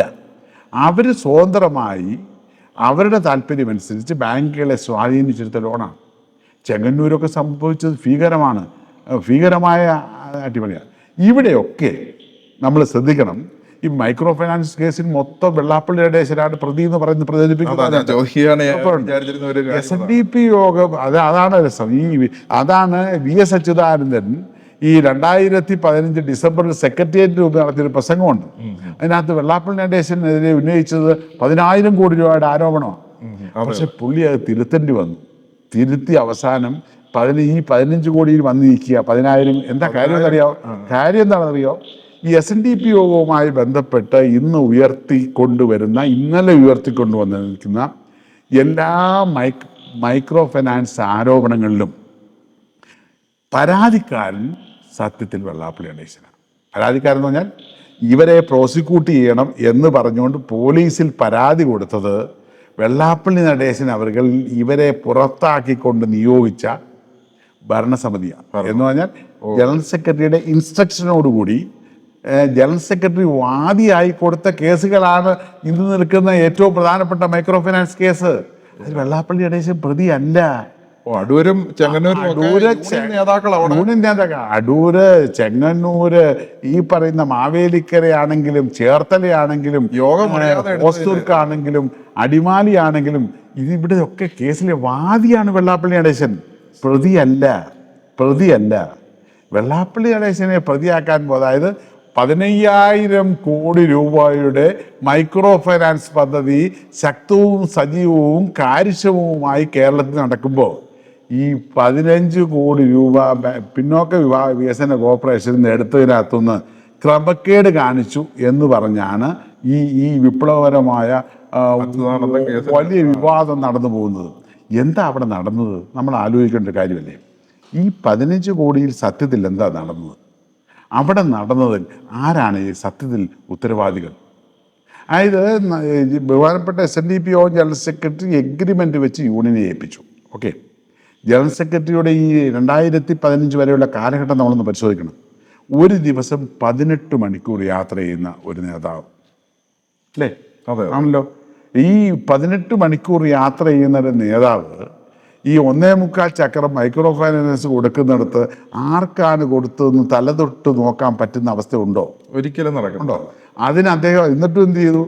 അവർ സ്വതന്ത്രമായി അവരുടെ താല്പര്യമനുസരിച്ച് ബാങ്കുകളെ സ്വാധീനിച്ചെടുത്ത ലോണാണ്. ചെങ്ങന്നൂരൊക്കെ സംഭവിച്ചത് ഭീകരമായ അടിപൊളിയാണ്. ഇവിടെയൊക്കെ നമ്മൾ ശ്രദ്ധിക്കണം. ഈ മൈക്രോ ഫൈനാൻസ് കേസിൽ മൊത്തം വെള്ളാപ്പള്ളി നടേശനാണ് പ്രതി എന്ന് പറയുന്നത് പ്രചരിപ്പിക്കുന്നത്. SNDP യോഗം അതാണ് രസം. അതാണ് VS അച്യുതാനന്ദൻ ഈ 2015 ഡിസംബറിൽ സെക്രട്ടേറിയറ്റിന് മുമ്പ് നടത്തിയൊരു പ്രസംഗമുണ്ട്. അതിനകത്ത് വെള്ളാപ്പള്ളി നടേശനെതിരെ ഉന്നയിച്ചത് 10,000 കോടി രൂപയുടെ ആരോപണമാണ്. പക്ഷെ പുള്ളി അത് തിരുത്തേണ്ടി വന്നു. തിരുത്തി അവസാനം 15 കോടിയിൽ വന്ന് നിൽക്കുക 10,000. എന്താ കാര്യം എന്താണെന്നറിയോ? ഈ SNDP യോഗവുമായി ബന്ധപ്പെട്ട് ഇന്നലെ ഉയർത്തിക്കൊണ്ടുവന്നിരിക്കുന്ന എല്ലാ മൈക്രോ ഫൈനാൻസ് ആരോപണങ്ങളിലും പരാതിക്കാരൻ സത്യത്തിൽ വെള്ളാപ്പള്ളി നടേശനാണ്. പരാതിക്കാരൻ എന്ന് പറഞ്ഞാൽ ഇവരെ പ്രോസിക്യൂട്ട് ചെയ്യണം എന്ന് പറഞ്ഞുകൊണ്ട് പോലീസിൽ പരാതി കൊടുത്തത് വെള്ളാപ്പള്ളി നടേശൻ അവർകൾ ഇവരെ പുറത്താക്കിക്കൊണ്ട് നിയോഗിച്ച ഭരണസമിതിയാണ്. എന്ന് പറഞ്ഞാൽ ജനറൽ സെക്രട്ടറിയുടെ ഇൻസ്ട്രക്ഷനോടുകൂടി ജനറൽ സെക്രട്ടറി വാദിയായി കൊടുത്ത കേസുകളാണ് ഇന്ന് നിൽക്കുന്ന ഏറ്റവും പ്രധാനപ്പെട്ട മൈക്രോ ഫൈനാൻസ് കേസ്. അത് വെള്ളാപ്പള്ളി നടേശൻ പ്രതിയല്ല. അടൂരും അടൂര്, ചെങ്ങന്നൂര്, ഈ പറയുന്ന മാവേലിക്കരയാണെങ്കിലും ചേർത്തലയാണെങ്കിലും ഹോസ്ദുർഗ് അടിമാലി ആണെങ്കിലും ഇതിവിടെയൊക്കെ കേസിലെ വാദിയാണ് വെള്ളാപ്പള്ളി നടേശൻ. പ്രതിയല്ല. വെള്ളാപ്പള്ളി നടേശനെ പ്രതിയാക്കാൻ അതായത് 15,000 കോടി രൂപയുടെ മൈക്രോ ഫൈനാൻസ് പദ്ധതി ശക്തവും സജീവവും കാര്യക്ഷമവുമായി കേരളത്തിൽ നടക്കുമ്പോൾ ഈ 15 കോടി രൂപ പിന്നോക്ക വികസന കോർപ്പറേഷനിൽ എടുത്തതിനകത്തുനിന്ന് ക്രമക്കേട് കാണിച്ചു എന്ന് പറഞ്ഞാണ് ഈ വിപ്ലവകരമായ വലിയ വിവാദം നടന്നു പോകുന്നത്. എന്താ അവിടെ നടന്നത് നമ്മൾ ആലോചിക്കേണ്ട കാര്യമല്ലേ? ഈ 15 കോടിയിൽ സത്യത്തിൽ എന്താ നടന്നത്? അവിടെ നടന്നത് ആരാണ് ഈ സത്യത്തിൽ ഉത്തരവാദികൾ? അതായത് ബഹുമാനപ്പെട്ട SNDP യോഗം ജനറൽ സെക്രട്ടറി എഗ്രിമെൻ്റ് വെച്ച് യൂണിയനെ ഏൽപ്പിച്ചു. ഓക്കെ, ജനറൽ സെക്രട്ടറിയുടെ ഈ 2015 വരെയുള്ള കാലഘട്ടം നമ്മളൊന്ന് പരിശോധിക്കണം. ഒരു ദിവസം 18 മണിക്കൂർ യാത്ര ചെയ്യുന്ന ഒരു നേതാവ്, അല്ലേ? ആണല്ലോ. ഈ 18 മണിക്കൂർ യാത്ര ചെയ്യുന്ന ഒരു നേതാവ് ഈ 1.25 ചക്രം മൈക്രോ ഫൈനാൻസ് കൊടുക്കുന്നിടത്ത് ആർക്കാണ് കൊടുത്തതെന്ന് തലതൊട്ട് നോക്കാൻ പറ്റുന്ന അവസ്ഥ ഉണ്ടോ? ഒരിക്കലും നടക്കുന്നുണ്ടോ? അതിന് അദ്ദേഹം എന്നിട്ടും എന്ത് ചെയ്തു?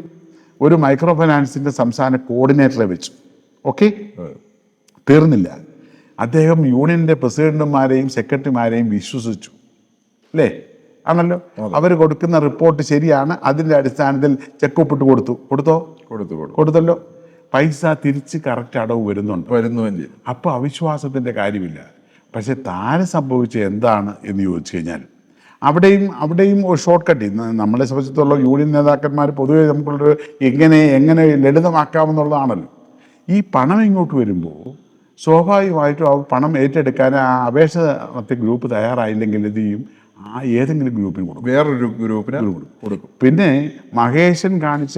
ഒരു മൈക്രോ ഫൈനാൻസിൻ്റെ സംസ്ഥാന കോർഡിനേറ്ററെ വെച്ചു. ഓക്കെ, തീർന്നില്ല. അദ്ദേഹം യൂണിയൻ്റെ പ്രസിഡന്റുമാരെയും സെക്രട്ടറിമാരെയും വിശ്വസിച്ചു, അല്ലേ? ആണല്ലോ. അവർ കൊടുക്കുന്ന റിപ്പോർട്ട് ശരിയാണ്, അതിൻ്റെ അടിസ്ഥാനത്തിൽ ചെക്ക് ഒപ്പിട്ട് കൊടുത്തല്ലോ. പൈസ തിരിച്ച് കറക്റ്റ് അടവ് വരുന്നുണ്ട്. അപ്പോൾ അവിശ്വാസത്തിൻ്റെ കാര്യമില്ല. പക്ഷെ താഴെ സംഭവിച്ച എന്താണ് എന്ന് ചോദിച്ചു കഴിഞ്ഞാൽ അവിടെയും ഒരു ഷോർട്ട് കട്ട്. നമ്മളെ സംബന്ധിച്ചിടത്തോളം യൂണിയൻ നേതാക്കന്മാർ പൊതുവെ നമുക്കുള്ളൊരു എങ്ങനെ ലളിതമാക്കാമെന്നുള്ളതാണല്ലോ. ഈ പണം ഇങ്ങോട്ട് വരുമ്പോൾ സ്വാഭാവികമായിട്ടും ആ പണം ഏറ്റെടുക്കാൻ ആ അപേക്ഷ ഗ്രൂപ്പ് തയ്യാറായില്ലെങ്കിൽ എന്ത് ചെയ്യും? ഏതെങ്കിലും ഗ്രൂപ്പിന് കൊടുക്കും, വേറൊരു ഗ്രൂപ്പിന് കൊടുക്കും. പിന്നെ മഹേശൻ കാണിച്ച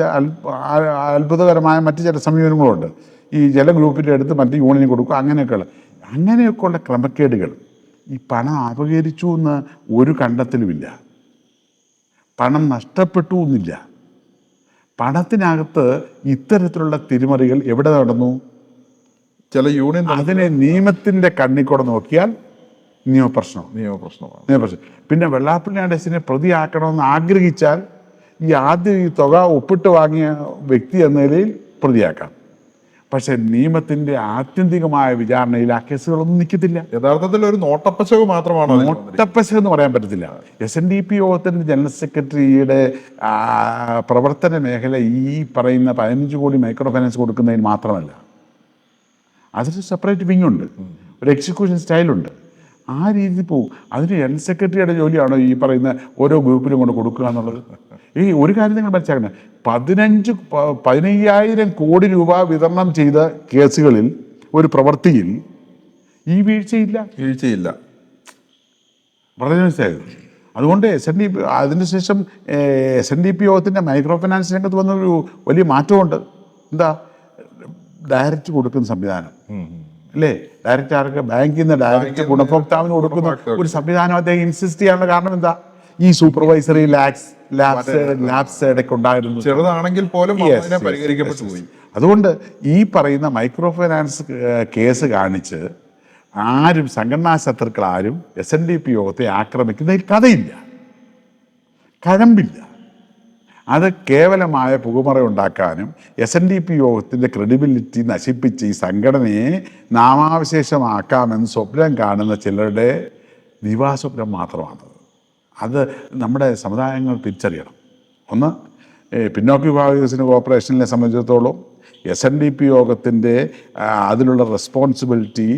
അത്ഭുതകരമായ മറ്റു ചില സമീപനങ്ങളുണ്ട്. ഈ ചില ഗ്രൂപ്പിൻ്റെ അടുത്ത് മറ്റ് യൂണിയന് കൊടുക്കും. അങ്ങനെയൊക്കെയുള്ള ക്രമക്കേടുകൾ. ഈ പണം അപകരിച്ചു എന്ന് ഒരു കണ്ടെത്തലുമില്ല, പണം നഷ്ടപ്പെട്ടു എന്നില്ല. പണത്തിനകത്ത് ഇത്തരത്തിലുള്ള തിരിമറികൾ എവിടെ നടന്നു? ചില യൂണിയൻ അതിനെ നിയമത്തിൻ്റെ കണ്ണിക്കൂടെ നോക്കിയാൽ നിയമപ്രശ്നമാണ്. പിന്നെ വെള്ളാപ്പള്ളി നടേശനെ പ്രതിയാക്കണമെന്ന് ആഗ്രഹിച്ചാൽ ഈ തുക ഒപ്പിട്ട് വാങ്ങിയ വ്യക്തി എന്ന നിലയിൽ പ്രതിയാക്കാം. പക്ഷെ നിയമത്തിന്റെ ആത്യന്തികമായ വിചാരണയിൽ ആ കേസുകളൊന്നും നിൽക്കത്തില്ല. യഥാർത്ഥത്തിൽ ഒരു നോട്ടപ്പശക് മാത്രമാണ്. നോട്ടപ്പശക് എന്ന് പറയാൻ പറ്റത്തില്ല. SNDP യോഗത്തിന്റെ ജനറൽ സെക്രട്ടറിയുടെ പ്രവർത്തന മേഖല ഈ പറയുന്ന 15 കോടി മൈക്രോ ഫൈനാൻസ് കൊടുക്കുന്നതിന് മാത്രമല്ല, അതിന് സെപ്പറേറ്റ് വിങ് ഉണ്ട്, ഒരു എക്സിക്യൂഷൻ സ്റ്റൈലുണ്ട്. ആ രീതിയിൽ പോകും. അതിന് ജനറൽ സെക്രട്ടറിയുടെ ജോലിയാണോ ഈ പറയുന്ന ഓരോ ഗ്രൂപ്പിലും കൊണ്ട് കൊടുക്കുക എന്നുള്ളത്? ഈ ഒരു കാര്യം നിങ്ങൾ മനസ്സിലാക്കണം, 15,000 കോടി രൂപ വിതരണം ചെയ്ത കേസുകളിൽ ഒരു പ്രവൃത്തിയിൽ ഈ വീഴ്ചയില്ല. വീഴ്ചയില്ല. വളരെ മനസ്സിലായത്. അതുകൊണ്ട് SNDP അതിനുശേഷം SNDP യോഗത്തിൻ്റെ മൈക്രോ ഫിനാൻസ് രംഗത്ത് വന്നൊരു വലിയ മാറ്റമുണ്ട്. എന്താ, ഡയറക്റ്റ് കൊടുക്കുന്ന സംവിധാനം അല്ലേ? ഡയറക്റ്റ് ആർക്ക്? ബാങ്കിൽ നിന്ന് ഡയറക്റ്റ് ഗുണഭോക്താവിന് കൊടുക്കുന്ന ഒരു സംവിധാനം അദ്ദേഹം ഇൻസിസ്റ്റ് ചെയ്യാനുള്ള കാരണം എന്താ? ഈ സൂപ്പർവൈസറി ലാബ്സ് ഇടയ്ക്ക് ഉണ്ടായിരുന്നു, ചെറുതാണെങ്കിൽ പോലും പരിഹരിക്കപ്പെട്ടു പോയി. അതുകൊണ്ട് ഈ പറയുന്ന മൈക്രോ ഫൈനാൻസ് കേസ് കാണിച്ച് ആരും സംഘടനാ ശത്രുക്കൾ ആരും SNDP യോഗത്തെ ആക്രമിക്കുന്നതിൽ കഥയില്ല, കഴമ്പില്ല. അത് കേവലമായ പുകമറ ഉണ്ടാക്കാനും SNDP യോഗത്തിൻ്റെ ക്രെഡിബിലിറ്റി നശിപ്പിച്ച് ഈ സംഘടനയെ നാമാവശേഷമാക്കാമെന്ന് സ്വപ്നം കാണുന്ന ചിലരുടെ ദിവാസ്വപ്നം മാത്രമാണ്. അത് നമ്മുടെ സമുദായങ്ങൾ തിരിച്ചറിയണം. ഒന്ന്, പിന്നോക്ക വിഭാഗ വികസന കോർപ്പറേഷനെ സംബന്ധിച്ചിടത്തോളം SNDP യോഗത്തിൻ്റെ അതിലുള്ള റെസ്പോൺസിബിലിറ്റി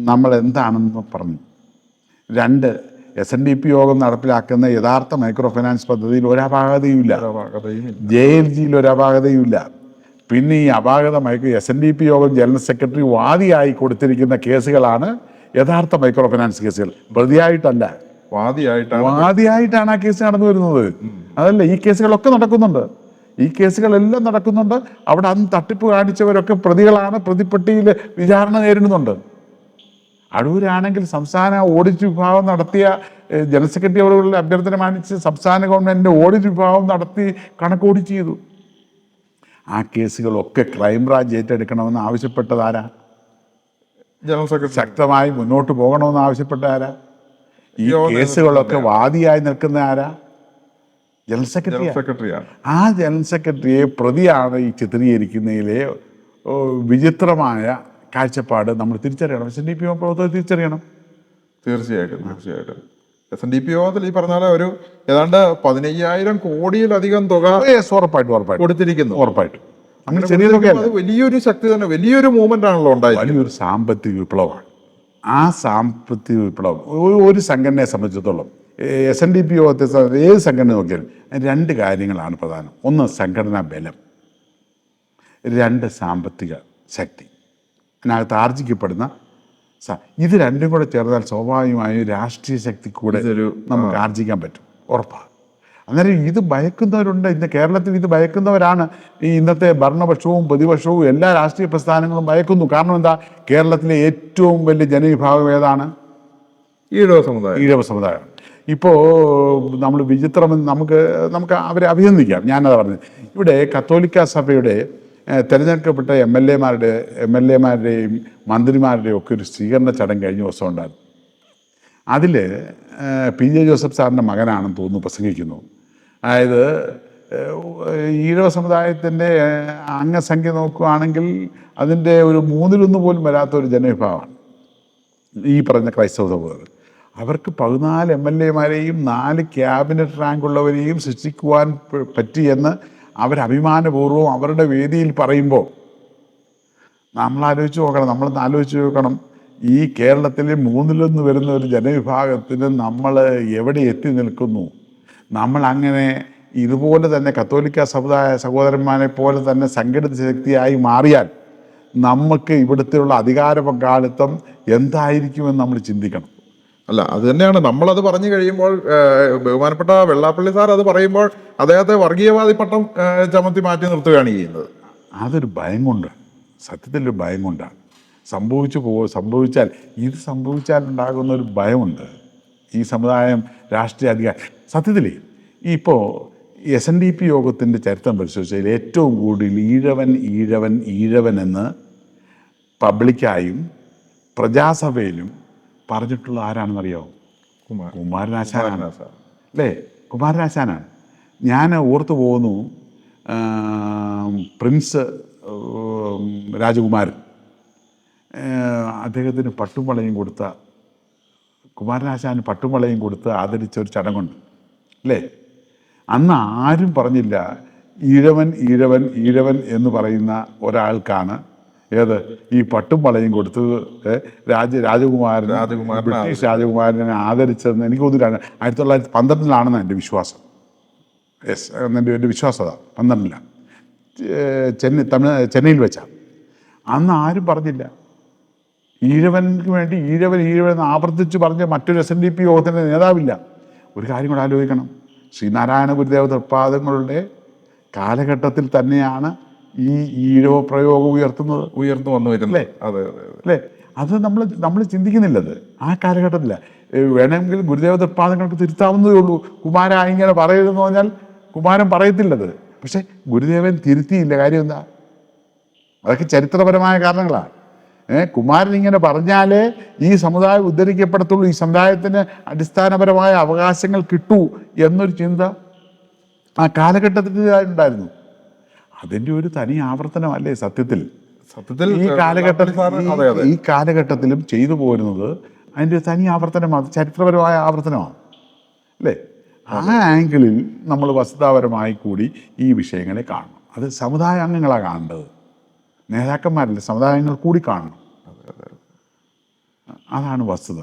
നമ്മൾ എന്താണെന്ന് പറഞ്ഞു. രണ്ട്, SNDP യോഗം നടപ്പിലാക്കുന്ന യഥാർത്ഥ മൈക്രോ ഫൈനാൻസ് പദ്ധതിയിൽ ഒരപാകതയുമില്ല, JLGയിൽ ഒരപാകതയുമില്ല. പിന്നെ ഈ അപാകത SNDP യോഗം ജനറൽ സെക്രട്ടറി വാദിയായി കൊടുത്തിരിക്കുന്ന കേസുകളാണ് യഥാർത്ഥ മൈക്രോ ഫൈനാൻസ് കേസുകൾ. പ്രതിയായിട്ടല്ല, വാദിയായിട്ടാണ് ആ കേസ് നടന്നു വരുന്നത്. അതല്ല, ഈ കേസുകളൊക്കെ നടക്കുന്നുണ്ട്, ഈ കേസുകളെല്ലാം നടക്കുന്നുണ്ട്. അവിടെ അന്ന് തട്ടിപ്പ് കാണിച്ചവരൊക്കെ പ്രതികളാണ്, പ്രതിപ്പട്ടിയിൽ വിചാരണ നേരിടുന്നുണ്ട്. അടൂരാണെങ്കിൽ സംസ്ഥാന ഓഡിറ്റ് വിഭാഗം നടത്തിയ ജനറൽ സെക്രട്ടറിയോടുള്ള അഭ്യർത്ഥന മാനിച്ച് സംസ്ഥാന ഗവൺമെൻറ് ഓഡിറ്റ് വിഭാഗം നടത്തി കണക്ക് ഓഡിറ്റ് ചെയ്തു. ആ കേസുകളൊക്കെ ക്രൈംബ്രാഞ്ച് ഏറ്റെടുക്കണമെന്ന് ആവശ്യപ്പെട്ടതാരാ? General secretary. ശക്തമായി മുന്നോട്ട് പോകണമെന്ന് ആവശ്യപ്പെട്ട ഈ കേസുകളൊക്കെ വാദിയായി നിൽക്കുന്ന ആരാ? ജനറൽ സെക്രട്ടറിയാണ്. ആ ജനറൽ സെക്രട്ടറിയെ പ്രതിയാണ് ഈ ചിത്രീകരിക്കുന്നതിലെ വിചിത്രമായ കാഴ്ചപ്പാട് നമ്മൾ തിരിച്ചറിയണം. SNDP പ്രവർത്തകർ തിരിച്ചറിയണം. തീർച്ചയായിട്ടും. SNDP യോഗത്തിൽ ഈ പറഞ്ഞ ഒരു ഏതാണ്ട് 15,000 കോടിയിലധികം തുക ഉറപ്പായിട്ടും കൊടുത്തിരിക്കുന്നു. ഉറപ്പായിട്ടും അങ്ങനെ ചെറിയ തുകയല്ല, വലിയൊരു ശക്തി തന്നെ, വലിയൊരു മൂവ്മെന്റ് ആണല്ലോ ഉണ്ടായത്. വലിയൊരു സാമ്പത്തിക വിപ്ലവമാണ്. ആ സാമ്പത്തിക വിപ്ലവം ഒരു സംഘടനയെ സംബന്ധിച്ചിടത്തോളം, SNDP യോഗത്തെ ഏത് സംഘടന നോക്കിയാലും രണ്ട് കാര്യങ്ങളാണ് പ്രധാനം. ഒന്ന്, സംഘടനാ ബലം. രണ്ട്, സാമ്പത്തിക ശക്തി. അതിനകത്ത് ആർജിക്കപ്പെടുന്ന ഇത് രണ്ടും കൂടെ ചേർന്നാൽ സ്വാഭാവികമായും രാഷ്ട്രീയ ശക്തി കൂടെ നമുക്ക് ആർജിക്കാൻ പറ്റും, ഉറപ്പാണ്. അന്നേരം ഇത് ഭയക്കുന്നവരുണ്ട്. ഇന്ന് കേരളത്തിൽ ഇത് ഭയക്കുന്നവരാണ്. ഈ ഇന്നത്തെ ഭരണപക്ഷവും പ്രതിപക്ഷവും എല്ലാ രാഷ്ട്രീയ പ്രസ്ഥാനങ്ങളും ഭയക്കുന്നു. കാരണം എന്താ? കേരളത്തിലെ ഏറ്റവും വലിയ ജനവിഭാഗം ഏതാണ്? ഈഴവ സമുദായം. ഇപ്പോൾ നമ്മൾ വിചിത്രമെന്ന് നമുക്ക് അവരെ അഭിനന്ദിക്കാം. ഞാനതാ പറഞ്ഞത്. ഇവിടെ കത്തോലിക്ക സഭയുടെ തിരഞ്ഞെടുക്കപ്പെട്ട MLA-മാരുടെയും മന്ത്രിമാരുടെയും ഒക്കെ ഒരു സ്വീകരണ ചടങ്ങ് കഴിഞ്ഞ ദിവസം ഉണ്ടായിരുന്നു. അതിൽ PJ ജോസഫ് സാറിൻ്റെ മകനാണെന്ന് തോന്നുന്നു പ്രസംഗിക്കുന്നു. അതായത് ഈഴവ സമുദായത്തിൻ്റെ അംഗസംഖ്യ നോക്കുകയാണെങ്കിൽ അതിൻ്റെ ഒരു 1/3 പോലും വരാത്ത ഒരു ജനവിഭാഗമാണ് ഈ പറഞ്ഞ ക്രൈസ്തവ സഹോദരർ. അവർക്ക് 14 MLA-മാരെയും 4 ക്യാബിനറ്റ് റാങ്കുള്ളവരെയും സൃഷ്ടിക്കുവാൻ പറ്റിയെന്ന് അവരഭിമാനപൂർവ്വം അവരുടെ വേദിയിൽ പറയുമ്പോൾ നമ്മളൊന്ന് ആലോചിച്ച് നോക്കണം. ഈ കേരളത്തിലെ 1/3 വരുന്ന ഒരു ജനവിഭാഗത്തിന് നമ്മൾ എവിടെ എത്തി നിൽക്കുന്നു? നമ്മൾ അങ്ങനെ ഇതുപോലെ തന്നെ കത്തോലിക്ക സഹോദരന്മാരെ പോലെ തന്നെ സംഘടിത ശക്തിയായി മാറിയാൽ നമുക്ക് ഇവിടുത്തെയുള്ള അധികാര പങ്കാളിത്തം എന്തായിരിക്കുമെന്ന് നമ്മൾ ചിന്തിക്കണം. അല്ല, അത് തന്നെയാണ് നമ്മളത് പറഞ്ഞു കഴിയുമ്പോൾ ബഹുമാനപ്പെട്ട വെള്ളാപ്പള്ളി സാർ അത് പറയുമ്പോൾ അദ്ദേഹത്തെ വർഗീയവാദി പട്ടം ചമത്തി മാറ്റി നിർത്തുകയാണ് ചെയ്യുന്നത്. അതൊരു ഭയം കൊണ്ടാണ്, സത്യത്തിലൊരു ഭയം കൊണ്ടാണ്. സംഭവിച്ചാൽ ഉണ്ടാകുന്ന ഒരു ഭയമുണ്ട്. ഈ സമുദായം രാഷ്ട്രീയ അധികാരം സത്യത്തിലേ ഇപ്പോൾ SNDP യോഗത്തിൻ്റെ ചരിത്രം പരിശോധിച്ചാൽ ഏറ്റവും കൂടുതൽ ഈഴവൻ എന്ന് പബ്ലിക്കായും പ്രജാസഭയിലും പറഞ്ഞിട്ടുള്ള ആരാണെന്നറിയാമോ? കുമാരനാശാനാണ് അല്ലേ? കുമാരനാശാനാണ്. ഞാൻ ഓർത്തു പോകുന്നു, പ്രിൻസ് രാജകുമാരൻ അദ്ദേഹത്തിന് പട്ടുമളയും കൊടുത്ത, കുമാരനാശാന് പട്ടുമളയും കൊടുത്ത് ആദരിച്ച ഒരു ചടങ്ങുണ്ട് അല്ലേ? അന്ന് ആരും പറഞ്ഞില്ല ഈഴവൻ എന്ന് പറയുന്ന ഒരാൾക്കാണ് ഈ പട്ടും വളയും കൊടുത്ത് രാജകുമാരൻ ബ്രിട്ടീഷ് രാജകുമാരനെ ആദരിച്ചതെന്ന് എനിക്ക് തോന്നുന്നു 1912 എൻ്റെ വിശ്വാസം. എൻ്റെ വിശ്വാസത 12 ചെന്നൈയിൽ വെച്ചാണ്. അന്ന് ആരും പറഞ്ഞില്ല. ഈഴവന് വേണ്ടി ഈഴവൻ എന്ന് ആവർത്തിച്ച് പറഞ്ഞ മറ്റൊരു SNDP യോഗത്തിൻ്റെ നേതാവില്ല. ഒരു കാര്യം കൂടെ ആലോചിക്കണം, ശ്രീനാരായണ ഗുരുദേവ തൃപ്പാദങ്ങളുടെ കാലഘട്ടത്തിൽ തന്നെയാണ് ഈ ഈഴവ പ്രയോഗം ഉയർന്നു വന്നു വരുന്നത്. അതെ അതെ അതെ. അല്ലേ? അത് നമ്മൾ ചിന്തിക്കുന്നില്ലത് ആ കാലഘട്ടത്തില. വേണമെങ്കിൽ ഗുരുദേവ തൃപ്പാദങ്ങൾക്ക് തിരുത്താവുന്നതേ ഉള്ളൂ. കുമാര ഇങ്ങനെ പറയരുതെന്ന് പറഞ്ഞാൽ കുമാരൻ പറയത്തില്ലത്. പക്ഷെ ഗുരുദേവൻ തിരുത്തിയില്ല. കാര്യം എന്താ? അതൊക്കെ ചരിത്രപരമായ കാരണങ്ങളാണ്. കുമാരൻ ഇങ്ങനെ പറഞ്ഞാലേ ഈ സമുദായം ഉദ്ധരിക്കപ്പെടത്തുള്ളൂ, ഈ സമുദായത്തിന് അടിസ്ഥാനപരമായ അവകാശങ്ങൾ കിട്ടൂ എന്നൊരു ചിന്ത ആ കാലഘട്ടത്തിൽ ഉണ്ടായിരുന്നു. അതിൻ്റെ ഒരു തനി ആവർത്തനമല്ലേ സത്യത്തിൽ ഈ കാലഘട്ടത്തിലും ചെയ്തു പോരുന്നത്. അതിൻ്റെ ഒരു തനി ആവർത്തനമാണ്, ചരിത്രപരമായ ആവർത്തനമാണ് അല്ലേ? ആ ആംഗിളിൽ നമ്മൾ വസ്തുതാപരമായി കൂടി ഈ വിഷയങ്ങളെ കാണണം. അത് സമുദായ അംഗങ്ങളാണ് കാണേണ്ടത്, നേതാക്കന്മാരല്ല, സമുദായങ്ങൾ കൂടി കാണണം. അതാണ് വസ്തുത.